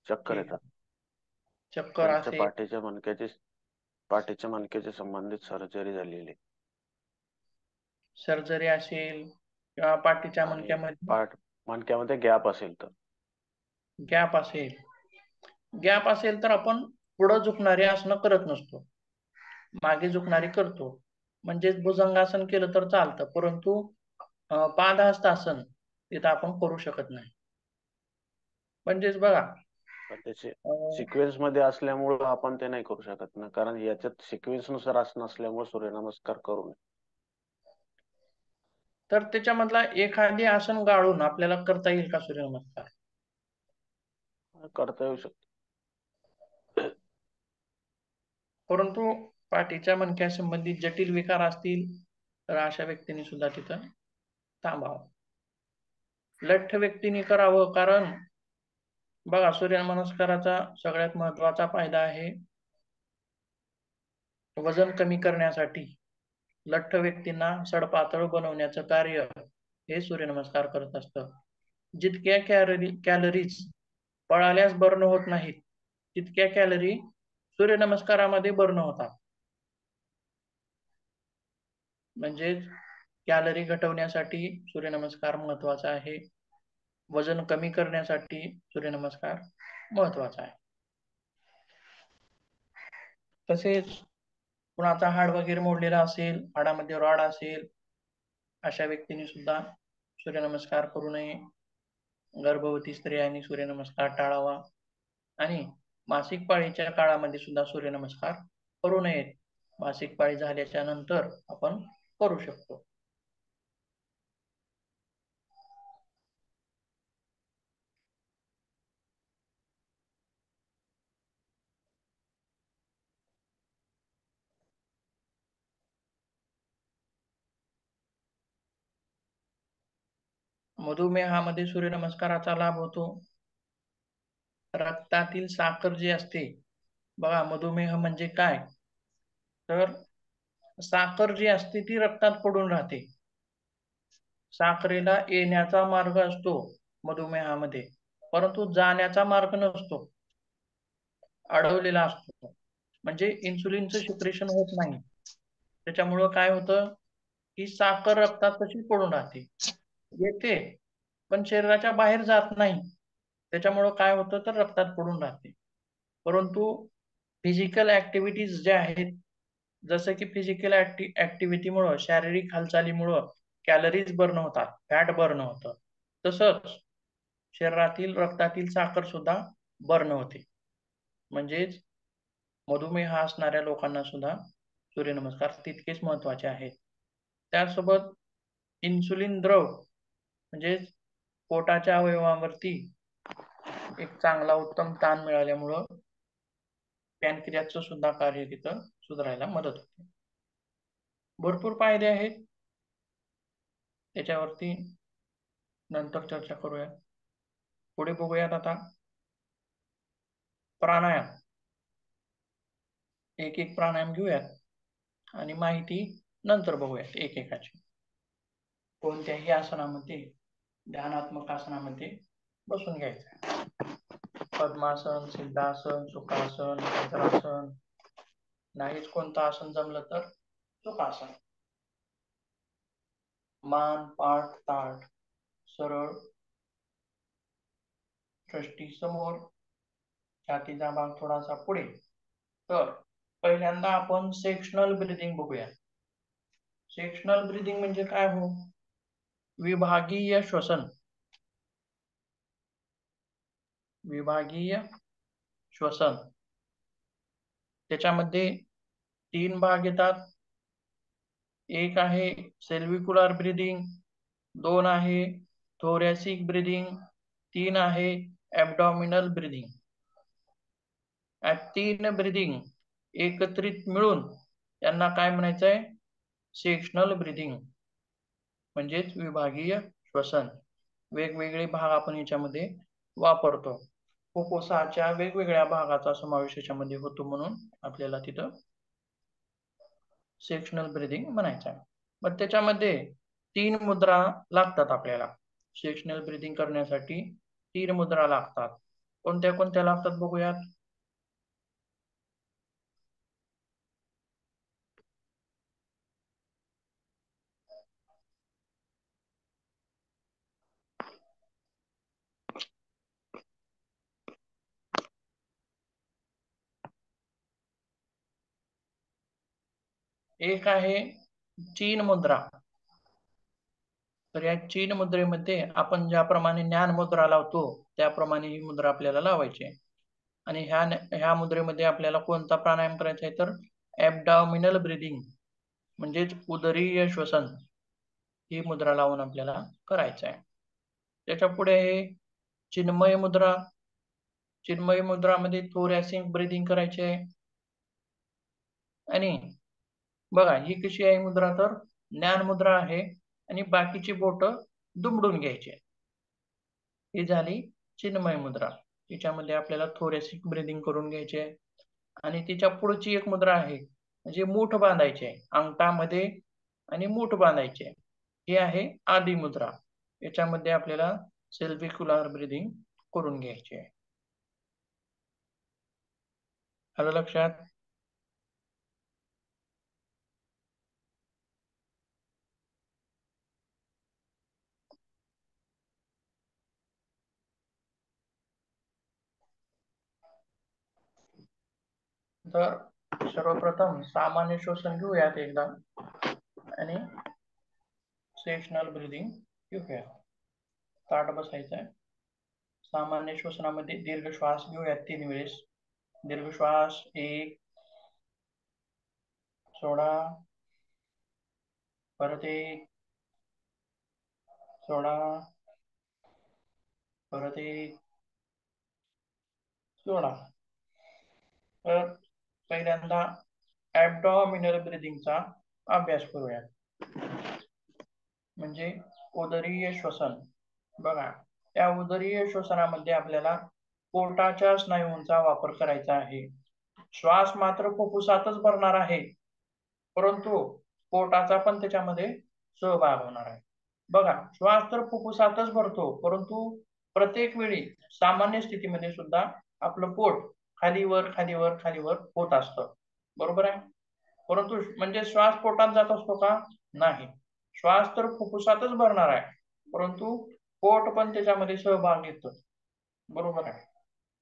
Speaker 1: चक्कर
Speaker 2: ठीक.
Speaker 1: येतात
Speaker 2: चक्कर
Speaker 1: त्यांच्या
Speaker 2: असेल,
Speaker 1: पाठीच्या मणक्याच्या संबंधित सर्जरी झालेली
Speaker 2: सर्जरी असेल किंवा पाठीच्या
Speaker 1: आणि
Speaker 2: मणक्यामध्ये
Speaker 1: मणक्यामध्ये गॅप असेल तर
Speaker 2: गॅप असेल गॅप असेल तर आपण पुढं झुकणारे आसनं करत नसतो, मागे झुकणारे करतो. म्हणजेच भुजंगासन केलं तर चालतं, परंतु पादहस्तासन तिथं आपण करू शकत नाही. म्हणजेच बघा,
Speaker 1: पण त्याचे
Speaker 2: अं,
Speaker 1: सिक्वेन्स मध्ये असल्यामुळं आपण ते नाही करू शकत ना, कारण याच्यात सिक्वेन्स नुसार असं नसल्यामुळे सूर्यनमस्कार करू नये.
Speaker 2: तर त्याच्यामधला एखादी आसन गाळून आपल्याला करता येईल का सूर्यनमस्कार?
Speaker 1: करता येऊ शकतो.
Speaker 2: परंतु पाठीच्या मणक्या संबंधित जटिल विकार असतील तर अशा व्यक्तींनी सुद्धा तिथं थांबावं. लठ्ठ व्यक्तींनी करावं, कारण बघा, सूर्यनमस्काराचा सगळ्यात महत्वाचा फायदा आहे वजन कमी करण्यासाठी. लठ्ठ व्यक्तींना सडपातळ बनवण्याचं कार्य हे सूर्यनमस्कार करत असतं. जितक्या कॅलरीज पळाल्यास बर्न होत नाहीत, तितक्या कॅलरी सूर्यनमस्कारामध्ये बर्न होतात. म्हणजे कॅलरी घटवण्यासाठी सूर्यनमस्कार महत्वाचा आहे, वजन कमी करण्यासाठी सूर्यनमस्कार महत्वाचा आहे. तसेच कुणाचा हाड वगैरे मोडलेला असेल, हाडामध्ये रॉड असेल, अशा व्यक्तींनी सुद्धा सूर्यनमस्कार करू नये. गर्भवती स्त्रियांनी सूर्यनमस्कार टाळावा आणि मासिक पाळीच्या काळामध्ये सुद्धा सूर्यनमस्कार करू नयेत. मासिक पाळी झाल्याच्या नंतर आपण करू शकतो. मधुमेहामध्ये सूर्यनमस्काराचा लाभ होतो. रक्तातील साखर जी असते, बघा, मधुमेह म्हणजे काय, तर साखर जी असते ती रक्तात पडून राहते. साखरेला येण्याचा मार्ग असतो मधुमेहामध्ये, परंतु जाण्याचा मार्ग नसतो, अडवलेला असतो. म्हणजे इन्सुलिनचं सिक्रेशन होत नाही. त्याच्यामुळं काय होतं की साखर रक्तात तशी पडून राहते, येते पण शरीराच्या बाहेर जात नाही. त्याच्यामुळं काय होतं तर रक्तात पडून राहते. परंतु फिजिकल ऍक्टिव्हिटीज ज्या आहेत, जसं की फिजिकल ऍक्टिव्हिटीमुळं, शारीरिक हालचालीमुळं कॅलरीज बर्न होतात, फॅट बर्न होतं. तसंच शरीरातील रक्तातील साखर सुद्धा बर्न होते. म्हणजेच मधुमेह असणाऱ्या लोकांना सुद्धा सूर्यनमस्कार तितकेच महत्वाचे आहेत. त्यासोबत इन्सुलिन द्रव म्हणजे पोटाच्या अवयवांवरती एक चांगला उत्तम ताण मिळाल्यामुळं पॅनक्रियाचं सुद्धा कार्य तिथं सुधारायला मदत होते. भरपूर फायदे आहेत, त्याच्यावरती नंतर चर्चा करूया. पुढे बघूयात आता प्राणायाम. एक एक प्राणायाम घेऊयात आणि माहिती नंतर बघूयात एकेकाची. कोणत्याही आसनामध्ये, ध्यानात्मक आसनामध्ये बसून घ्यायचं. पद्मासन, सिद्धासन, सुखासन, वज्रासन, नाहीच कोणतं आसन जमलं तर सुखासन. मान, पाठ, ताठ सरळ, दृष्टी समोर, छातीचा भाग थोडासा पुढे. तर पहिल्यांदा आपण सेक्शनल ब्रीदिंग बघूया. सेक्शनल ब्रीदिंग म्हणजे काय हो? विभागीय श्वसन. विभागीय श्वसन, त्याच्यामध्ये 3 भाग येतात. एक आहे सेल्व्हिक्युलर ब्रीदिंग, 2 आहे थोरॅसिक ब्रीदिंग, 3 आहे ॲब्डॉमिनल ब्रीदिंग. या 3 ब्रीदिंग एकत्रित मिळून त्यांना काय म्हणायचंय? सेक्शनल ब्रीदिंग, म्हणजेच विभागीय श्वसन. वेगवेगळे भाग आपण याच्यामध्ये वापरतो. फुफ्फुसाच्या वेगवेगळ्या भागाचा समावेश याच्यामध्ये होतो, म्हणून आपल्याला तिथं सेक्शनल ब्रीदिंग म्हणायचं आहे. मग त्याच्यामध्ये 3 मुद्रा लागतात आपल्याला. सेक्शनल ब्रिदिंग करण्यासाठी 3 मुद्रा लागतात. कोणत्या कोणत्या लागतात बघूयात. एक आहे चीन मुद्रा. तर या चीन मुद्रेमध्ये आपण ज्याप्रमाणे ज्ञान मुद्रा लावतो त्याप्रमाणे ही मुद्रा आपल्याला लावायची आहे. आणि ह्या मुद्रेमध्ये आपल्याला कोणता प्राणायाम करायचा आहे तर ॲबडॉमिनल ब्रीदिंग म्हणजेच उदरीय श्वसन ही मुद्रा लावून आपल्याला करायचं आहे. त्याच्या पुढे आहे चिन्मय मुद्रा. चिन्मय मुद्रामध्ये थोरॅसिक ब्रीदिंग करायचे आहे. आणि बघा ही कशी आहे मुद्रा तर ज्ञान मुद्रा आहे आणि बाकीची बोट दुमडून घ्यायची. ही झाली चिन्मय मुद्रा. तिच्यामध्ये आपल्याला थोरॅसिक ब्रीदिंग करून घ्यायचे आहे. आणि तिच्या पुढची एक मुद्रा आहे म्हणजे मूठ बांधायची आहे अंगठामध्ये आणि मूठ बांधायचे. ही आहे आदी मुद्रा. याच्यामध्ये आपल्याला सेल्फिक्युलर ब्रीदिंग करून घ्यायची आहे. आलं लक्षात. तर सर्वप्रथम सामान्य श्वसन घेऊयात एकदा आणि सेक्शनल ब्रीदिंग घेऊया. ताट बसायचं आहे. सामान्य श्वसनामध्ये दीर्घ श्वास घेऊयात 3 वेळेस. दीर्घ श्वास 1, सोडा, परत 1, सोडा, परत 1, सोडा. तर पहिल्यांदा ॲबडॉमिनल ब्रीदिंगचा अभ्यास करूया. म्हणजे उदरीय श्वसन. बघा त्या उदरीय श्वसनामध्ये आपल्याला पोटाच्या स्नायूंचा वापर करायचा आहे. श्वास मात्र फुफ्फुसातच भरणार आहे परंतु पोटाचा पण त्याच्यामध्ये सहभाग होणार आहे. बघा श्वास तर फुफ्फुसातच भरतो परंतु प्रत्येक वेळी सामान्य स्थितीमध्ये सुद्धा आपलं पोट खालीवर खालीवर खालीवर होत असतं. बरोबर आहे. परंतु म्हणजे श्वास पोटात जात असतो का नाही. श्वास तर फुफ्फुसातच भरणार आहे परंतु पोट पण त्याच्यामध्ये सहभाग घेतो. बरोबर आहे.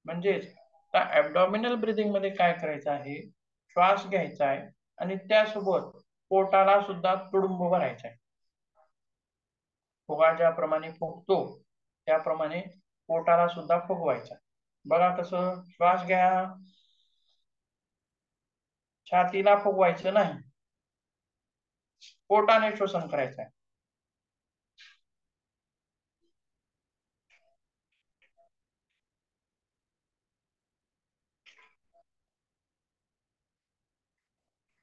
Speaker 2: म्हणजेच ॲबडॉमिनल ब्रीदिंग मध्ये काय करायचं आहे श्वास घ्यायचा आहे आणि त्यासोबत पोटाला सुद्धा तुडुंब भरायचा आहे. फुगा ज्याप्रमाणे फुगतो त्याप्रमाणे पोटाला सुद्धा फुगवायचा. बघा कसं. श्वास घ्या, छातीला फुगवायचं नाही, पोटाने श्वसन करायचं आहे.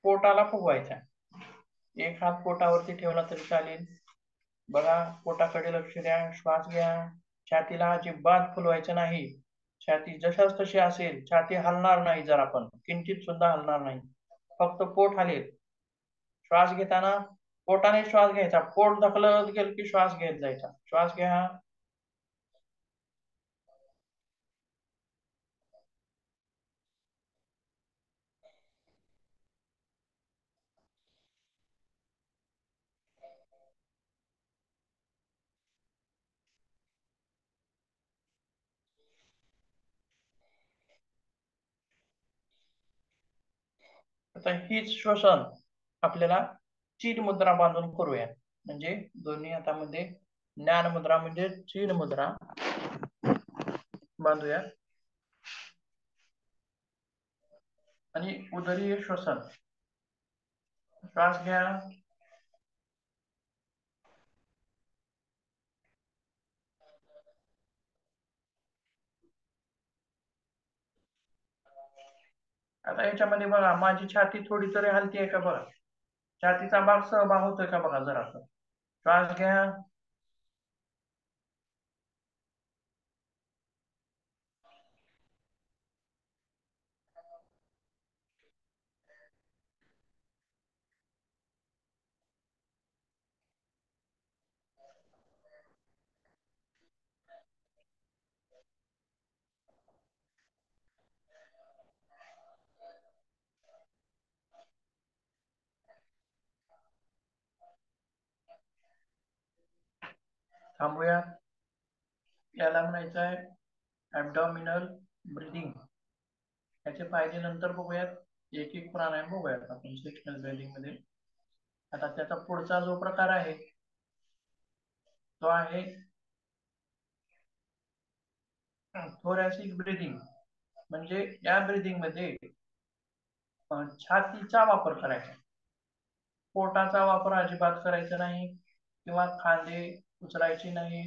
Speaker 2: पोटाला फुगवायचा. एक हात पोटावरती ठेवला तरी चालेल. बघा पोटाकडे लक्ष द्या. श्वास घ्या. छातीला अजिबात फुलवायचं नाही. छाती जशाच तशी असेल. छाती हलणार नाही. जर आपण किंचित सुद्धा हलणार नाही. फक्त पोट हलेल. श्वास घेताना पोटाने श्वास घ्यायचा. पोट ढकलत गेल की श्वास घेत जायचा. श्वास घ्या. आता हीच श्वसन आपल्याला चीन मुद्रा बांधून करूया. म्हणजे दोन्ही हातामध्ये ज्ञान मुद्रा म्हणजे चीन मुद्रा बांधूया आणि उदरीय श्वसन. श्वास घ्या. आता याच्यामध्ये बघा माझी छाती थोडी तरी हलती आहे का बघा. छातीचा भाग सहभाग होतोय का बघा जरा. श्वास घ्या. थांबूया. याला म्हणायचं आहे ॲबडॉमिनल ब्रीदिंग. याचे फायदे नंतर बघूयात. एक एक प्राणायाम बघूयात आपण सेक्शनल ब्रीदिंग मध्ये. आता त्याचा पुढचा जो प्रकार आहे तो आहे थोरॅसिक ब्रीदिंग. म्हणजे या ब्रीदिंग मध्ये छातीचा वापर करायचा, पोटाचा वापर अजिबात करायचा नाही किंवा खांदे उचलायचे नाही.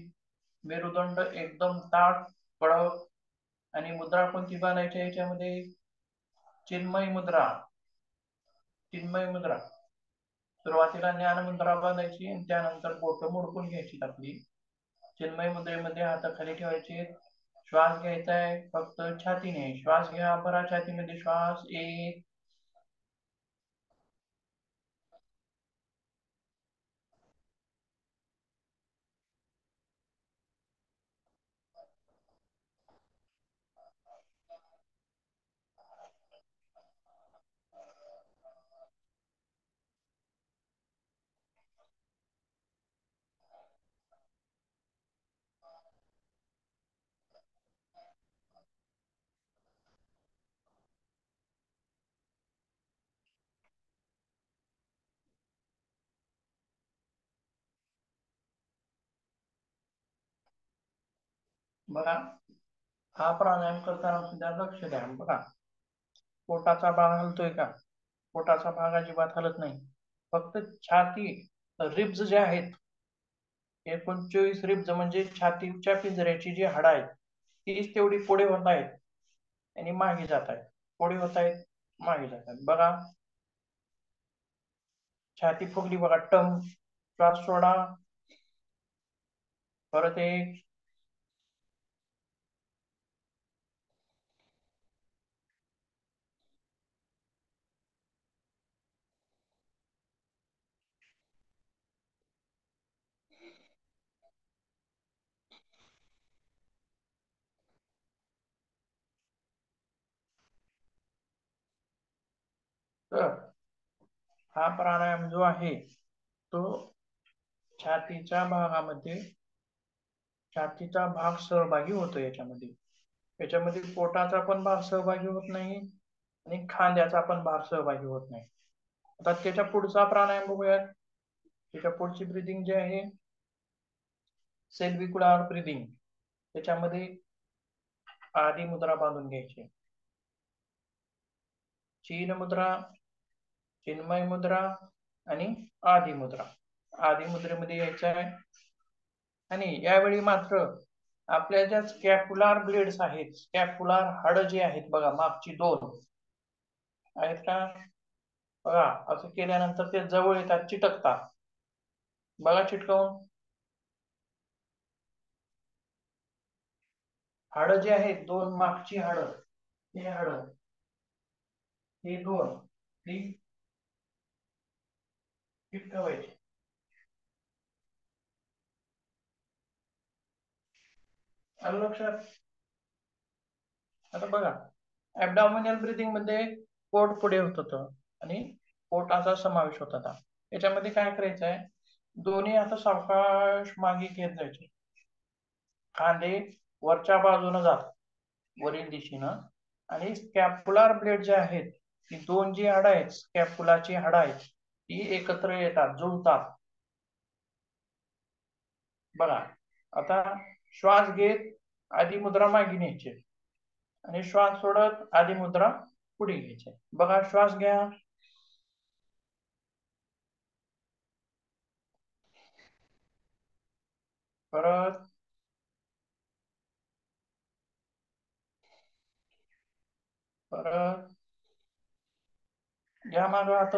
Speaker 2: मेरुदंड एकदम ताठ कडक. आणि मुद्रा कोणती बांधायची याच्यामध्ये? चिन्मय मुद्रा. चिन्मय मुद्रा. सुरुवातीला ज्ञान मुद्रा बांधायची आणि त्यानंतर बोट मोडकून घ्यायची आपली. चिन्मय मुद्रेमध्ये हात खाली ठेवायचे. श्वास घ्यायचा आहे फक्त छातीने. श्वास घ्या भरा छातीमध्ये. श्वास 1, बघा. हा प्राणायाम करताना सुद्धा लक्ष द्या. बघा पोटाचा भाग हलतोय का? पोटाचा भाग अजिबात हलत नाही. फक्त छाती, रिब्ज जे आहेत 29 रिब्ज म्हणजे छातीच्या पिंजऱ्याची जी हाडं आहेत तीच तेवढी पुढे होत आहेत आणि मागे जात आहेत. पुढे होत आहेत, मागे जात आहेत. बघा छाती फुगली बघा. टम. श्वास सोडा. परत एक. तर हा प्राणायाम जो आहे तो छातीच्या भागामध्ये, छातीचा भाग सहभागी होतो याच्यामध्ये. याच्यामध्ये पोटाचा पण भाग सहभागी होत नाही आणि खांद्याचा पण भाग सहभागी होत नाही. आता त्याच्या पुढचा प्राणायाम बघूयात. त्याच्या पुढची ब्रीदिंग जी आहे सेल्विकुलार ब्रीदिंग. त्याच्यामध्ये आदी मुद्रा बांधून घ्यायची. चीन मुद्रा, चिन्मय मुद्रा आणि आदी मुद्रा. आदी मुद्रेमध्ये यायचं आहे. आणि यावेळी मात्र आपल्या ज्या स्कॅप्युलार ब्लेड्स आहेत, स्कॅप्युलार हाड जी आहेत बघा, मागची 2 आहेत का? बघा असं केल्यानंतर ते जवळ येतात, चिटकतात. बघा चिटकवून. हाड जे आहेत 2 मागची हाड, हे हाड, हे 2 ती चिटकवायची. आलं लक्षात? आता बघा ऍबडॉमिनल ब्रीदिंग मध्ये पोट पुढे होत होतं आणि पोटाचा समावेश होत होता. याच्यामध्ये काय करायचं आहे, दोन्ही आता सावकाश मागे घेत जायचे. खांदे वरच्या बाजूने जातात, वरील दिशेनं. आणि स्कॅप्युलार ब्लेड जे आहेत, ती 2 जी हाडं आहेत, स्कॅप्युलाची हाडं आहेत, ती एकत्र येतात, जुळतात. बघा आता श्वास घेत आधी मुद्रा मागे न्यायची आणि श्वास सोडत आधी मुद्रा पुढे घ्यायची. बघा श्वास घ्या. परत परत घ्या माग हात.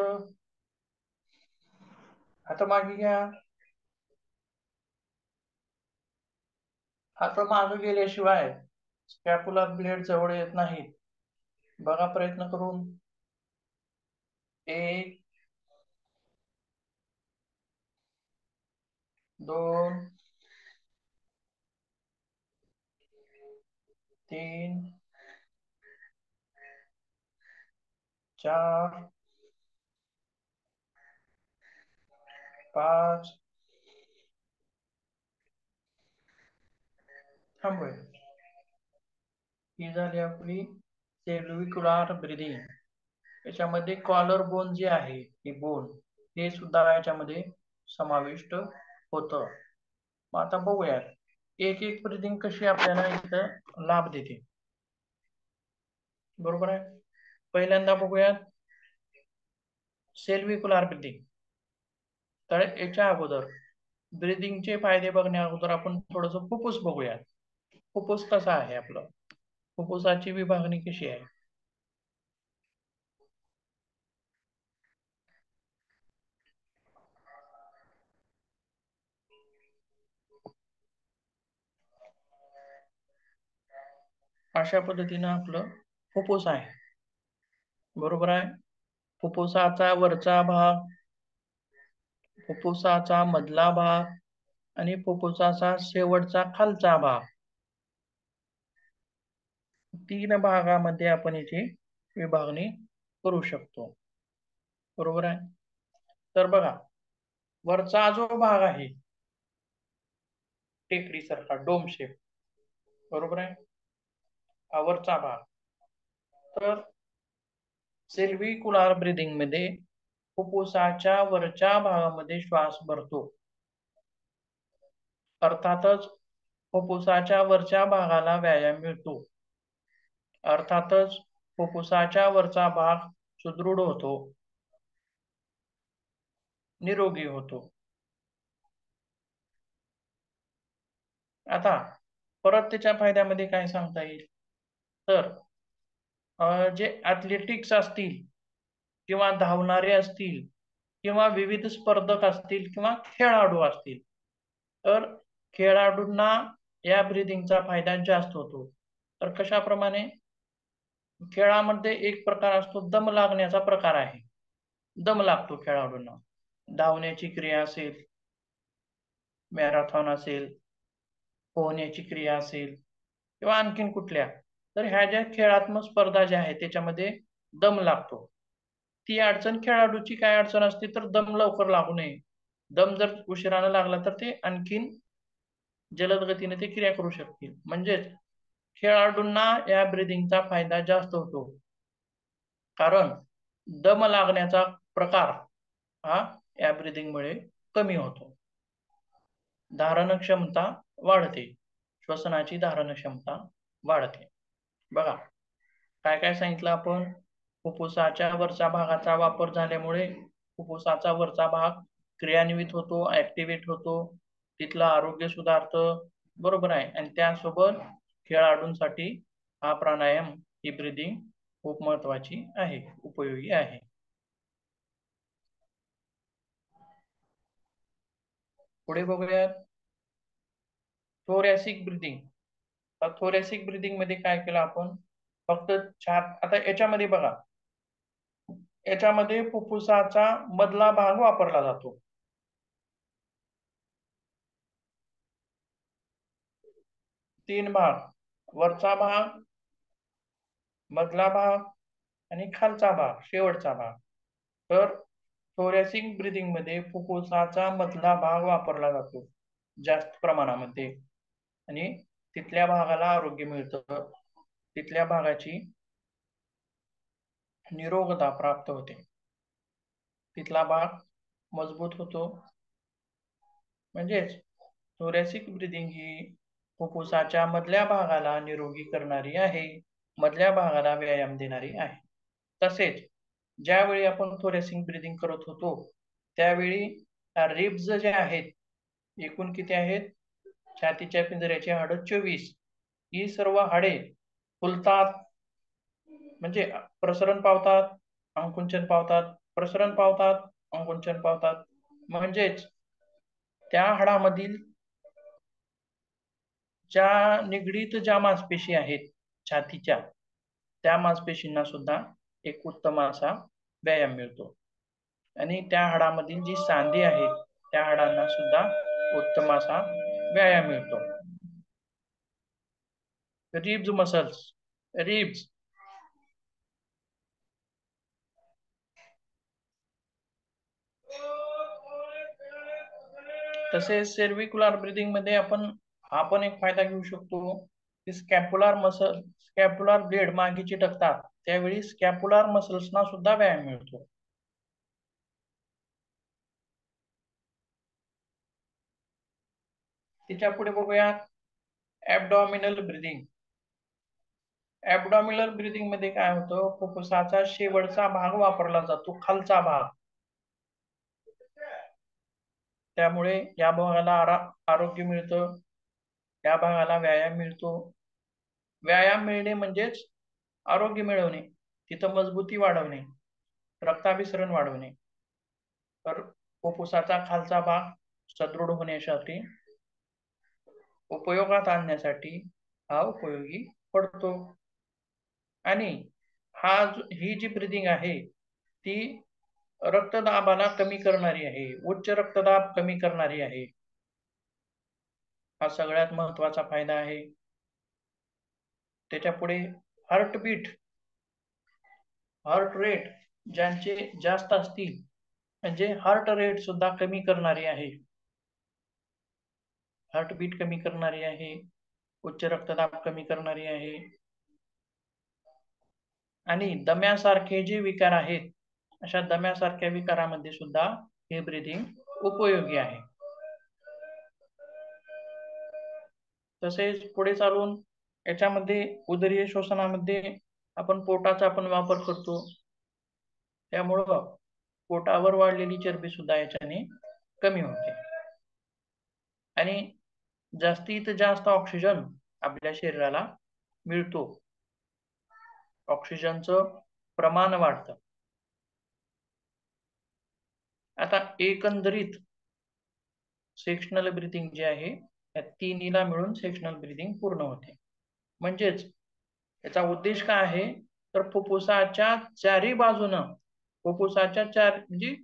Speaker 2: हात मागे घ्या. हात मागे गेल्याशिवाय स्कॅप्युलर ब्लेड जवळ येत नाहीत. बघा प्रयत्न करून. 1, 2, 3, 4, 5, थांबूया. ही झाली आपली सेल्व्हिक्युलार ब्रीदिंग. याच्यामध्ये कॉलर बोन जे आहे हे बोन हे सुद्धा याच्यामध्ये समाविष्ट होतं. मग आता बघूयात एक एक ब्रीदिंग कशी आपल्याला इथं लाभ देते. बरोबर आहे. पहिल्यांदा बघूयात सेल्व्हिक्युलार ब्रीदिंग. तर याच्या अगोदर ब्रीदिंगचे फायदे बघण्या अगोदर आपण थोडस फुफ्फुस बघूयात. फुफ्फुस कसा आहे आपलं, फुफ्फुसाची विभागणी कशी आहे. अशा पद्धतीनं आपलं फुफ्फुस आहे. बरोबर आहे. फुफ्फुसाचा वरचा भाग, फुफ्फुसाचा मधला भाग आणि फुफ्फुसाचा शेवटचा खालचा भाग, 3 भागामध्ये आपण याची विभागणी करू शकतो. बरोबर आहे. तर बघा वरचा जो भाग आहे टेकडी सारखा डोम शेप, बरोबर आहे, हा वरचा भाग. तर सेल्व्हिक्युलार ब्रीदिंग मध्ये फुफ्फुसाच्या वरच्या भागामध्ये श्वास भरतो. अर्थातच फुफ्फुसाच्या वरच्या भागाला व्यायाम मिळतो. अर्थातच फुफ्फुसाच्या वरचा भाग सुदृढ होतो, निरोगी होतो. आता परत त्याच्या फायद्यामध्ये काय सांगता येईल, तर जे ॲथलेटिक्स असतील किंवा धावणारे असतील किंवा विविध स्पर्धक असतील किंवा खेळाडू असतील, तर खेळाडूंना या ब्रीदिंगचा फायदा जास्त होतो. तर कशाप्रमाणे, खेळामध्ये एक प्रकार असतो दम लागण्याचा प्रकार आहे. दम लागतो खेळाडूंना. धावण्याची क्रिया असेल, मॅरेथॉन असेल, पोहण्याची क्रिया असेल किंवा आणखीन कुठल्या, तर ह्या ज्या खेळात्मक स्पर्धा ज्या आहेत त्याच्यामध्ये दम लागतो. ती अडचण खेळाडूची काय अडचण असते, तर दम लवकर लागू नये. दम जर उशिराने लागला तर ते आणखीन जलद गतीने ते क्रिया करू शकतील. म्हणजेच खेळाडूंना या ब्रीदिंगचा फायदा जास्त होतो, कारण दम लागण्याचा प्रकार हा या ब्रीदिंग मुळे कमी होतो. धारण क्षमता वाढते, श्वसनाची धारण क्षमता वाढते. बघा काय काय सांगितलं आपण, फुफ्फुसाच्या वरच्या भागाचा वापर झाल्यामुळे फुफ्फुसाचा वरचा भाग क्रियान्वित होतो, ऍक्टिव्हेट होतो, तिथलं आरोग्य सुधारतं. बरोबर आहे. आणि त्यासोबत खेळाडूंसाठी हा प्राणायाम, ही ब्रीदिंग खूप महत्वाची आहे, उपयोगी आहे. पुढे बघूयात थोरॅसिक ब्रीदिंग. थोरॅसिक ब्रीदिंग मध्ये काय केलं आपण, फक्त छात, आता याच्यामध्ये बघा, याच्यामध्ये फुफ्फुसाचा मधला भाग वापरला जातो. तीन भाग, वरचा भाग, मधला भाग आणि खालचा भाग, शेवटचा भाग. तर थोरॅसिक ब्रीदिंग मध्ये फुफ्फुसाचा मधला भाग वापरला जातो जास्त प्रमाणामध्ये, आणि तिथल्या भागाला आरोग्य मिळतं, तिथल्या भागाची निरोगता प्राप्त होते, तिथला भाग मजबूत होतो. म्हणजेच थोरॅसिक ब्रीदिंग ही फुफ्फुसाच्या मधल्या भागाला निरोगी करणारी आहे, मधल्या भागाला व्यायाम देणारी आहे. तसेच ज्यावेळी आपण थोरॅसिक ब्रीदिंग करत होतो त्यावेळी रिब्ज जे आहेत, एकूण किती आहेत, छातीच्या पिंजऱ्याची हाडं 24, ही सर्व हाडे फुलतात, म्हणजे प्रसरण पावतात, अंकुंचन पावतात, प्रसरण पावतात, अंकुंचन पावतात. म्हणजेच त्या हाडामधील ज्या निगडीत ज्या मांसपेशी आहेत छातीच्या, त्या मांसपेशींना सुद्धा एक उत्तम असा व्यायाम मिळतो. आणि त्या हाडामधील जी सांधी आहेत त्या हाडांना सुद्धा उत्तम असा व्यायाम मिळतो. रिब्स मसल्स, रिब्स, तसेच सर्व्हिक्युलर ब्रीदिंग मध्ये आपण हा पण एक फायदा घेऊ शकतो की स्कॅप्युलर ब्लेड मागे चिटकतात, त्यावेळी स्कॅप्युलर मसल्सना सुद्धा व्यायाम मिळतो. त्याच्या पुढे बघूया ऍबडॉमिनल ब्रीदिंग. ऍबडॉमिनल ब्रीदिंग मध्ये काय होतं, फुफ्फुसाचा शेवटचा भाग वापरला जातो, खालचा भाग. त्यामुळे या भागाला आरोग्य मिळतं, या भागाला व्यायाम मिळतो. व्यायाम मिळणे म्हणजेच आरोग्य मिळवणे, तिथं मजबूती वाढवणे, रक्ताभिसरण वाढवणे. तर फुफ्फुसाचा खालचा भाग सदृढ होण्यासाठी, उपयोगात आणण्यासाठी हा उपयोगी पडतो. आणि ही जी ब्रीदिंग आहे ती रक्तदाबाला कमी करणारी आहे, उच्च रक्तदाब कमी करणारी आहे. हा सगळ्यात महत्वाचा फायदा आहे. त्याच्या पुढे हार्ट रेट ज्यांचे जास्त असतील, म्हणजे हार्ट रेट सुद्धा कमी करणारी आहे, हार्टबीट कमी करणारी आहे, उच्च रक्तदाब कमी करणारी आहे. आणि दम्यासारखे जे विकार आहेत, अशा दम्यासारख्या विकारामध्ये सुद्धा हे ब्रीदिंग उपयोगी आहे. तसेच पुढे चालून याच्यामध्ये उदरीय श्वसनामध्ये आपण पोटाचा पण वापर करतो, त्यामुळं पोटावर वाढलेली चरबी सुद्धा याच्याने कमी होते. आणि जास्तीत जास्त ऑक्सिजन आपल्या शरीराला मिळतो, ऑक्सिजनचं प्रमाण वाढतं. आता एकंदरीत सेक्शनल ब्रीदिंग जे आहे, या तिन्हीला मिळून सेक्शनल ब्रीदिंग पूर्ण होते. म्हणजेच याचा उद्देश काय आहे, तर फुफ्फुसाच्या चारी बाजूनं, फुफ्फुसाच्या म्हणजे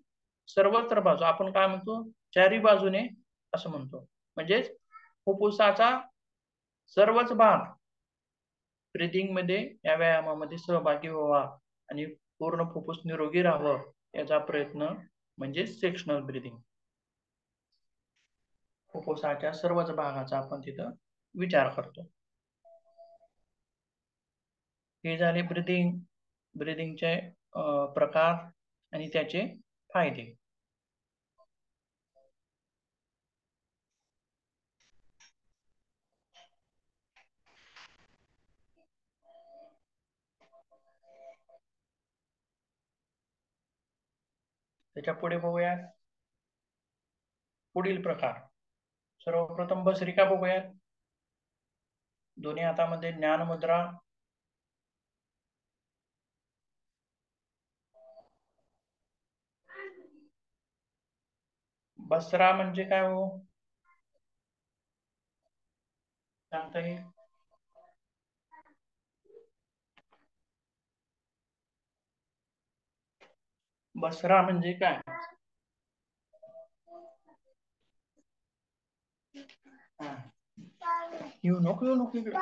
Speaker 2: सर्वत्र बाजू, आपण काय म्हणतो चारी बाजूने असं म्हणतो, म्हणजेच फुफ्फुसाचा सर्वच भाग ब्रीदिंग मध्ये, या व्यायामामध्ये सहभागी व्हावा आणि पूर्ण फुफ्फुस निरोगी राहावं, याचा प्रयत्न म्हणजे सेक्शनल ब्रीदिंग. फुफ्फुसाच्या सर्वच भागाचा आपण तिथं विचार करतो. हे झाले ब्रीदिंगचे प्रकार आणि त्याचे फायदे. त्याच्या पुढे बघूया पुढील प्रकार. सर्वप्रथम भस्त्रिका बघूया. दोन्ही हातामध्ये ज्ञान मुद्रा. बसरा म्हणजे काय हो, सांगता येईल? बसरा म्हणजे काय? येऊ नको इकडे.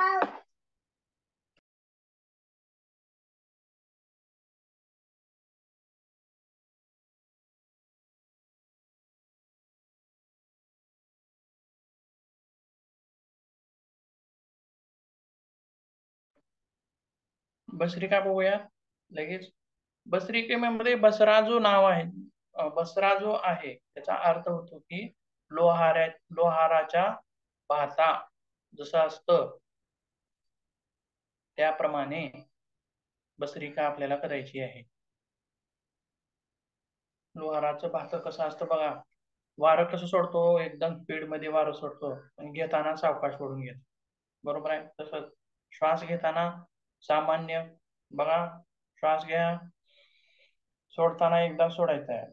Speaker 2: भस्त्रिका बघूया लगेच. भस्त्रिकेमध्ये बसरा जो नाव आहे, बसरा जो आहे त्याचा अर्थ होतो की लोहाराच्या भाता जसं असतं त्याप्रमाणे भस्त्रिका आपल्याला करायची आहे. लोहाराचं भात कसं असतं बघा, वारं कसं सोडतो, एकदम स्पीड मध्ये वारं सोडतो आणि घेताना सावकाश सोडून घेतो, बरोबर आहे? तसंच श्वास घेताना सामान्य बघा, श्वास घ्या, सोडताना एकदा सोडायचा आहे.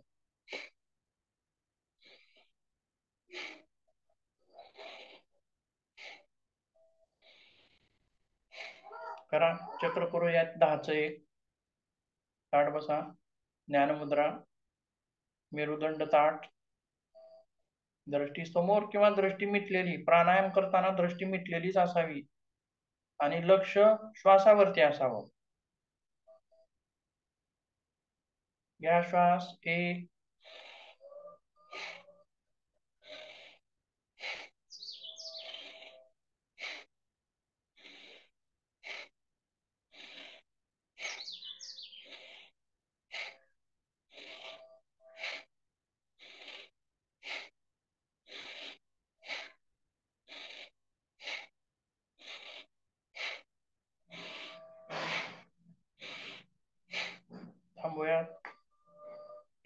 Speaker 2: करा, चक्र करूयात 10चं एक. ताट बसा, ज्ञानमुद्रा, मेरुदंड ताट, दृष्टी समोर किंवा दृष्टी मिटलेली. प्राणायाम करताना दृष्टी मिटलेलीच असावी आणि लक्ष श्वासावरती असावं. घ्या श्वास, 1,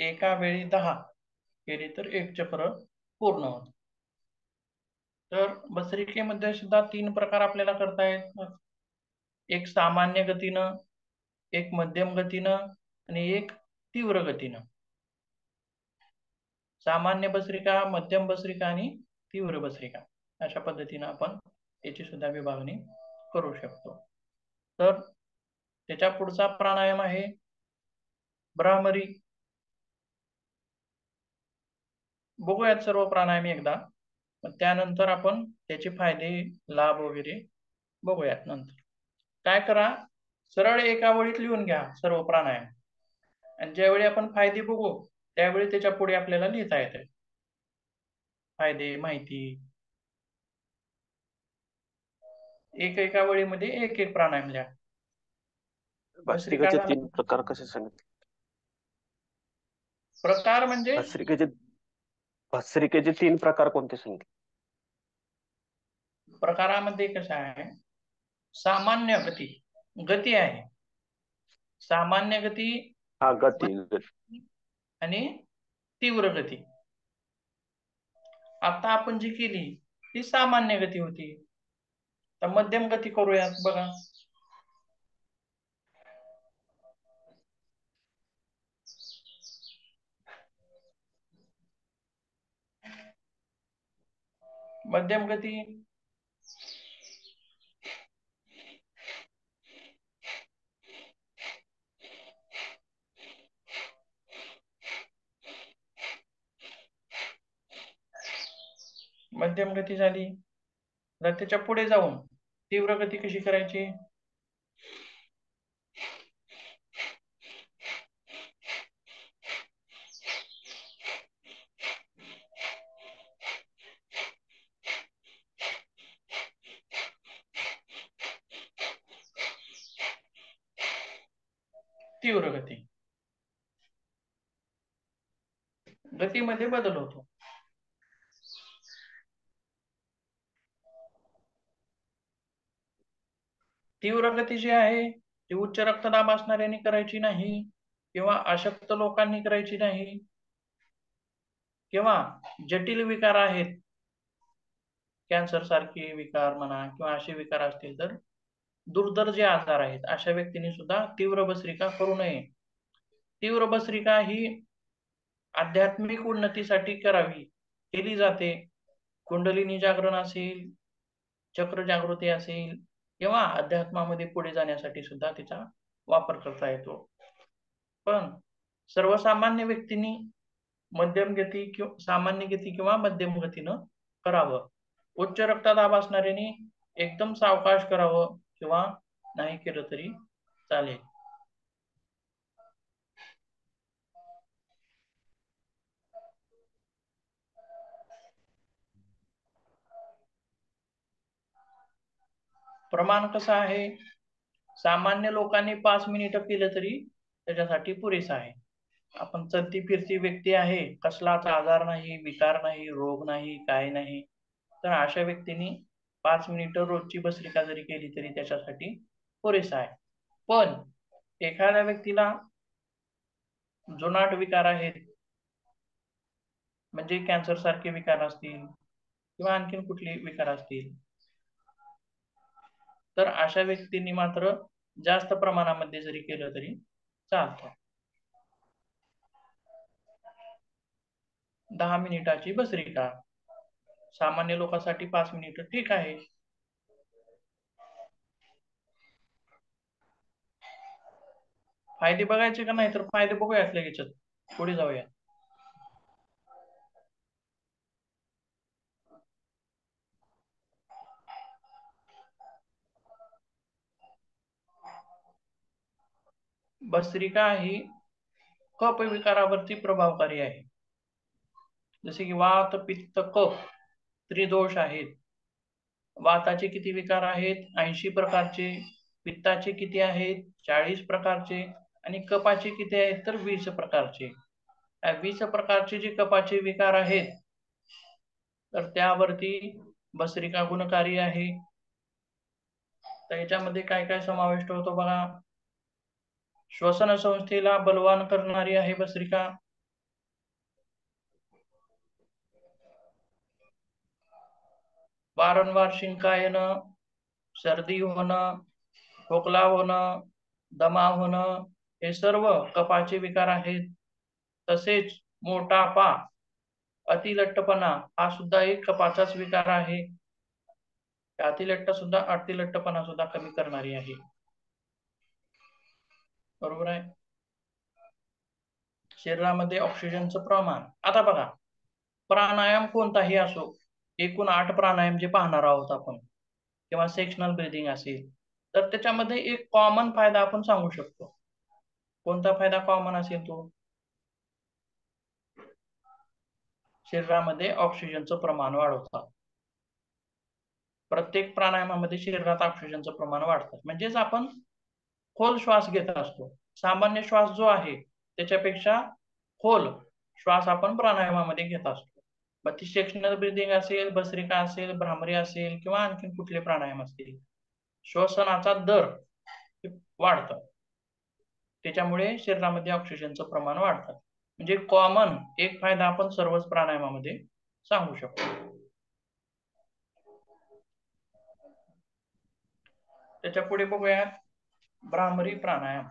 Speaker 2: एका वेळी 10 केली तर एक चक्र पूर्ण होत. तर भस्त्रिकेमध्ये सुद्धा 3 प्रकार आपल्याला करता येतात. एक सामान्य गतीनं, एक मध्यम गतीनं आणि एक तीव्र गतीनं. सामान्य भस्त्रिका, मध्यम भस्त्रिका आणि तीव्र भस्त्रिका अशा पद्धतीनं आपण याची सुद्धा विभागणी करू शकतो. तर त्याच्या पुढचा प्राणायाम आहे भ्रामरी. बघूयात सर्व प्राणायाम एकदा, त्यानंतर आपण त्याचे फायदे, लाभ वगैरे बघूयात नंतर. काय करा, सरळ एका वळीत लिहून घ्या सर्व प्राणायाम, आणि ज्यावेळी आपण फायदे बघू त्यावेळी त्याच्या पुढे आपल्याला लिहिता येते फायदे, माहिती. एका वळीमध्ये एक एक प्राणायाम लिहा.
Speaker 1: भस्त्रिकेचे 3 प्रकार कसे सांगितले?
Speaker 2: प्रकार म्हणजे
Speaker 1: भस्त्रिकेचे 3 प्रकार कोणते सांगितले?
Speaker 2: प्रकारामध्ये कसं आहे, सामान्य गती आहे, सामान्य गती
Speaker 1: हा, गती
Speaker 2: आणि तीव्र गती. आता आपण जी केली ती सामान्य गती होती. तर मध्यम गती करूयात. बघा, मध्यम गती मध्यम गती झाली. तर त्याच्या पुढे जाऊन तीव्र गती कशी करायची? तीव्र गतीमध्ये बदल होतो. तीव्र गती जी आहे ती उच्च रक्तदाब असणाऱ्यांनी करायची नाही, किंवा अशक्त लोकांनी करायची नाही, किंवा जटिल विकार आहेत, कॅन्सर सारखे विकार म्हणा, किंवा असे विकार असतील तर दुर्धर जे आजार आहेत अशा व्यक्तींनी सुद्धा तीव्र भस्त्रिका करू नये. तीव्र भस्त्रिका ही आध्यात्मिक उन्नतीसाठी केली जाते. कुंडलिनी जागरण असेल, चक्र जागृती असेल, किंवा अध्यात्मामध्ये पुढे जाण्यासाठी सुद्धा तिचा वापर करता येतो. पण सर्वसामान्य व्यक्तींनी मध्यम गती किंवा सामान्य गती किंवा मध्यम गतीनं करावं. उच्च रक्तदाब असणाऱ्यांनी एकदम सावकाश करावं, किंवा नाही केलं तरी चालेल. प्रमाण कसं आहे, सामान्य लोकांनी 5 मिनिटं केलं तरी त्याच्यासाठी पुरेसं आहे. आपण चलती फिरती व्यक्ती आहे, कसलाच आजार नाही, विकार नाही, रोग नाही, काय नाही, तर अशा व्यक्तींनी 5 मिनिटं रोजची भस्त्रिका जरी केली तरी त्याच्यासाठी पुरेसं आहे. पण एखाद्या व्यक्तीला जुनाट विकार आहेत, म्हणजे कॅन्सर सारखे विकार असतील, किंवा आणखीन कुठले विकार असतील, तर अशा व्यक्तींनी मात्र जास्त प्रमाणामध्ये जरी केलं तरी चालतं. 10 मिनिटाची भस्त्रिका, सामान्य लोकांसाठी 5 मिनिटं ठीक आहे. फायदे बघायचे का नाही? तर फायदे बघूयात लगेच, पुढे जाऊया. भस्त्रिका ही कफ विकारावरती प्रभावकारी आहे. जसे की वात, पित्त, कफ त्रिदोष आहेत. वाताचे किती विकार आहेत? 80 प्रकारचे. पित्ताचे किती आहेत? 40 प्रकारचे. आणि कफाचे किती आहेत? तर 20 प्रकारचे. 20 प्रकारचे जे कफाचे विकार आहेत, तर त्यावरती भस्त्रिका गुणकारी आहे. तर याच्यामध्ये काय काय समाविष्ट होतो बघा. श्वसन संस्थेला बलवान करणारी आहे भस्त्रिका. वारंवार शिंका येणं, सर्दी होणं, खोकला होणं, दमा होणं, हे सर्व कफाचे विकार आहेत. तसेच मोटापा, अतिलठ्ठपणा हा सुद्धा एक कफाचाच विकार आहे. अतिलठ्ठपणा सुद्धा कमी करणारी आहे. बरोबर आहे. शरीरामध्ये ऑक्सिजनचं प्रमाण, आता बघा, प्राणायाम कोणताही असो, एकूण 8 प्राणायाम जे पाहणार आहोत आपण, किंवा सेक्शनल ब्रीदिंग असेल, तर त्याच्यामध्ये एक कॉमन फायदा आपण सांगू शकतो. कोणता फायदा कॉमन असेल तो? शरीरामध्ये ऑक्सिजनचं प्रमाण वाढवतात. प्रत्येक प्राणायामामध्ये शरीरात ऑक्सिजनचं प्रमाण वाढतं. म्हणजेच आपण खोल श्वास घेत असतो. सामान्य श्वास जो आहे त्याच्यापेक्षा खोल श्वास आपण प्राणायामामध्ये घेत असतो. मग ती सेक्शनल ब्रीदिंग असेल, भस्त्रिका असेल, भ्रामरी असेल, किंवा आणखी कुठले प्राणायाम असतील, श्वसनाचा दर वाढतो. त्याच्यामुळे शरीरामध्ये ऑक्सिजनचं प्रमाण वाढतं. म्हणजे कॉमन एक फायदा आपण सर्वच प्राणायामामध्ये सांगू शकतो. त्याच्या पुढे बघूयात भ्रामरी प्राणायाम.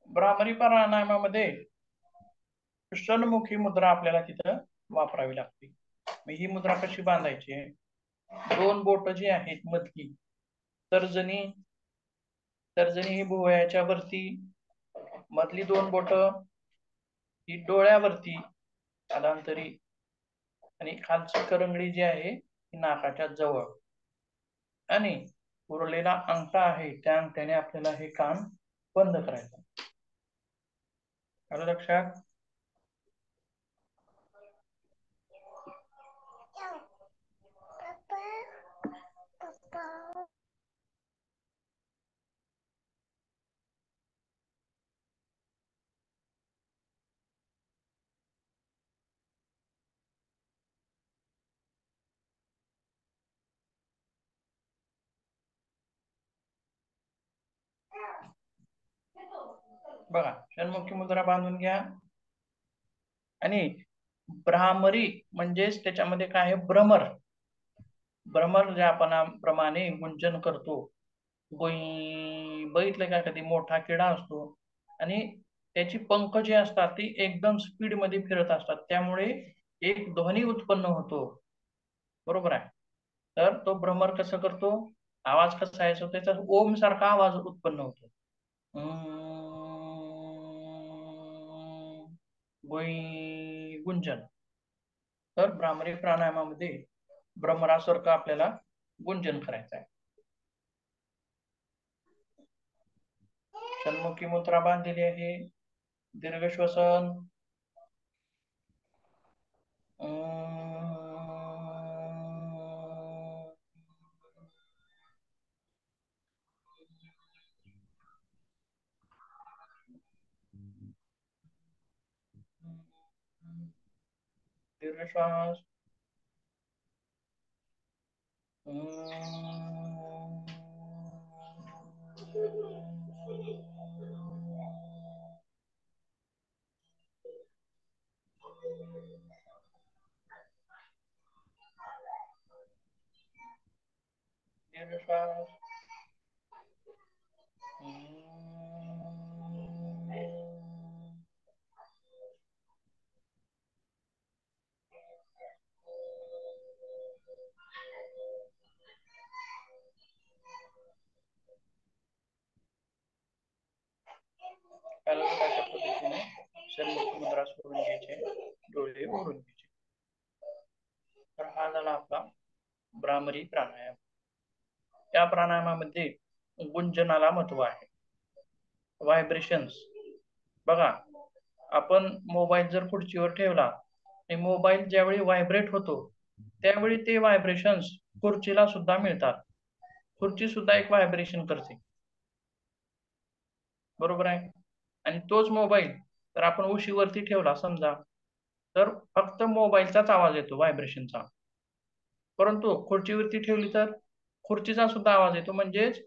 Speaker 2: भ्रामरी प्राणायामामध्ये षण्मुखी मुद्रा आपल्याला तिथं वापरावी लागते. ही मुद्रा कशी बांधायची? 2 बोट जी आहेत मधली, तर्जनी ही भुवयाच्या वरती, मधली 2 बोट ही डोळ्यावरती कालांतरी, आणि खालची करंगळी जी आहे ती नाकाच्या जवळ, आणि उरलेला अंगठा आहे त्या अंगठ्याने आपल्याला हे कान बंद करायचं. आलं लक्षात? बघा, षण्मुखी मुद्रा बांधून घ्या. आणि भ्रामरी म्हणजेच त्याच्यामध्ये काय आहे? भ्रमर. ज्या आपण प्रमाणे गुंजन करतो, बघितलं का कधी? मोठा किडा असतो आणि त्याची पंख जी असतात ती एकदम स्पीड मध्ये फिरत असतात, त्यामुळे एक ध्वनी उत्पन्न होतो. बरोबर आहे. तर तो भ्रमर कसं करतो? आवाज कसा आहे? त्याचा ओम सारखा आवाज उत्पन्न होतो. गुंजन. तर भ्रामरी प्राणायामामध्ये भ्रमरासारखं आपल्याला गुंजन करायचं आहे. षण्मुखी मुद्रा बांधलेली आहे. दीर्घ श्वसन. दीर्घ श्वास. दीर्घ श्वास. अशा पद्धतीने षण्मुखी मुद्रा सोडून घ्यायचे, डोळे उघडून घ्यायचे. तर हा झाला आपला भ्रामरी प्राणायाम. या प्राणायामामध्ये गुंजनाला महत्व आहे. व्हायब्रेशन्स. बघा, आपण मोबाईल जर खुर्चीवर ठेवला आणि मोबाईल ज्यावेळी व्हायब्रेट होतो त्यावेळी ते व्हायब्रेशन्स खुर्चीला सुद्धा मिळतात. खुर्ची सुद्धा एक व्हायब्रेशन करते. बरोबर आहे. आणि तोच मोबाईल जर आपण उशीवरती ठेवला समजा, तर फक्त मोबाईलचाच आवाज येतो, व्हायब्रेशनचा. परंतु खुर्चीवरती ठेवली तर खुर्चीचा सुद्धा आवाज येतो, म्हणजेच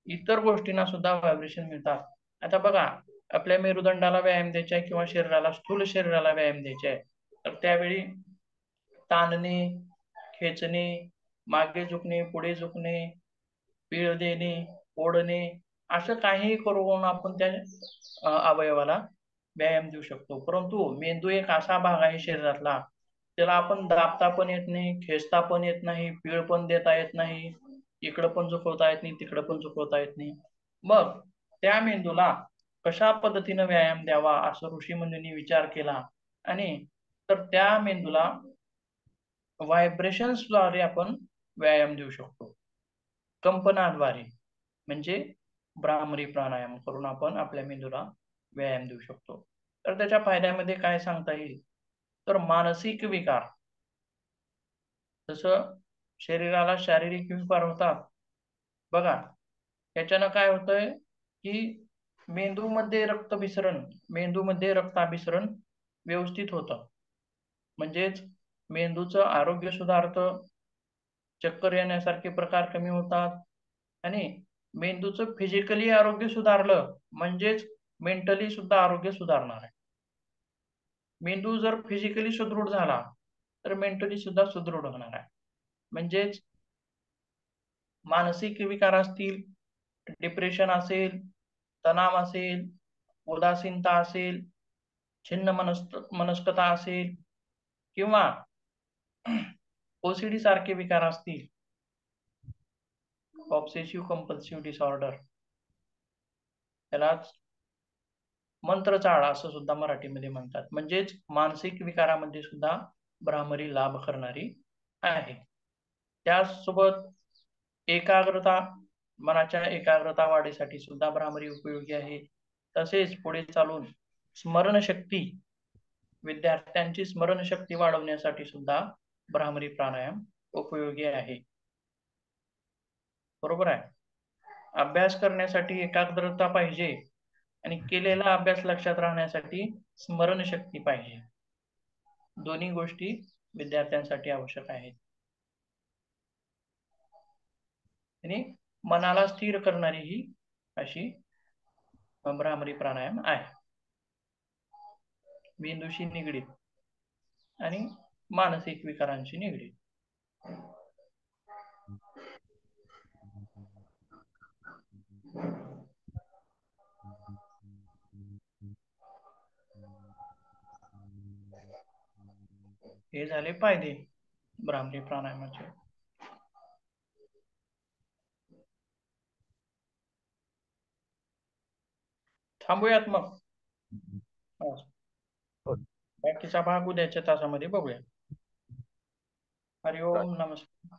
Speaker 2: इतर गोष्टींना सुद्धा व्हायब्रेशन मिळतात. आता बघा, आपल्या मेरुदंडाला व्यायाम द्यायचा आहे किंवा शरीराला, स्थूल शरीराला व्यायाम द्यायचा आहे, तर त्यावेळी ताणणे, खेचणे, मागे झुकणे, पुढे झुकणे, पीळ देणे, ओढणे, असं काही करून आपण त्या अवयवाला व्यायाम देऊ शकतो. परंतु मेंदू एक असा भाग आहे शरीरातला, त्याला आपण दाबता पण येत नाही, खेचता पण येत नाही, पीळ पण देता येत नाही, इकडं पण झुकवता येत नाही, तिकडं पण झुकवता येत नाही. मग त्या मेंदूला कशा पद्धतीनं व्यायाम द्यावा असं ऋषीमुनींनी विचार केला, आणि तर त्या मेंदूला व्हायब्रेशन्सद्वारे आपण व्यायाम देऊ शकतो, कंपनाद्वारे. म्हणजे भ्रामरी प्राणायाम करून आपण आपल्या मेंदूला व्यायाम देऊ शकतो. तर त्याच्या फायद्यामध्ये काय सांगता येईल, तर मानसिक विकार, जसं शरीराला शारीरिक विकार होतात बघा, याच्यानं काय होतंय की मेंदूमध्ये रक्ताभिसरण व्यवस्थित होतं, म्हणजेच मेंदूचं आरोग्य सुधारतं, चक्कर येण्यासारखे प्रकार कमी होतात, आणि मेंदूचं फिजिकली आरोग्य सुधारलं म्हणजेच मेंटली सुद्धा आरोग्य सुधारणार आहे. मेंदू जर फिजिकली सुदृढ झाला तर मेंटली सुद्धा सुदृढ होणार आहे. म्हणजेच मानसिक विकार असतील, डिप्रेशन असेल, तणाव असेल, उदासीनता असेल, छिन्न मनस्कता असेल, किंवा ओसीडी सारखे विकार असतील, ऑब्सेसिव्ह कंपल्सिव्ह डिसऑर्डर, त्यालाच मंत्रचाळ असं सुद्धा मराठीमध्ये म्हणतात. म्हणजेच मानसिक विकारामध्ये सुद्धा भ्रामरी लाभ करणारी आहे. त्यासोबत एकाग्रता, मनाच्या एकाग्रता वाढीसाठी सुद्धा भ्रामरी उपयोगी आहे. तसेच पुढे चालून स्मरणशक्ती, विद्यार्थ्यांची स्मरणशक्ती वाढवण्यासाठी सुद्धा भ्रामरी प्राणायाम उपयोगी आहे. बरोबर आहे. अभ्यास करण्यासाठी एकाग्रता पाहिजे आणि केलेला अभ्यास लक्षात राहण्यासाठी स्मरणशक्ती पाहिजे. दोन्ही गोष्टी विद्यार्थ्यांसाठी आवश्यक आहेत. आणि मनाला स्थिर करणारी ही अशी भ्रामरी प्राणायाम आहे, मेंदूशी निगडीत आणि मानसिक विकारांशी निगडीत. हे झाले फायदे भ्रामरी प्राणायामाचे. थांबूयात मग, बाकीचा भाग उद्याच्या तासामध्ये बघूया. हरिओम, नमस्कार.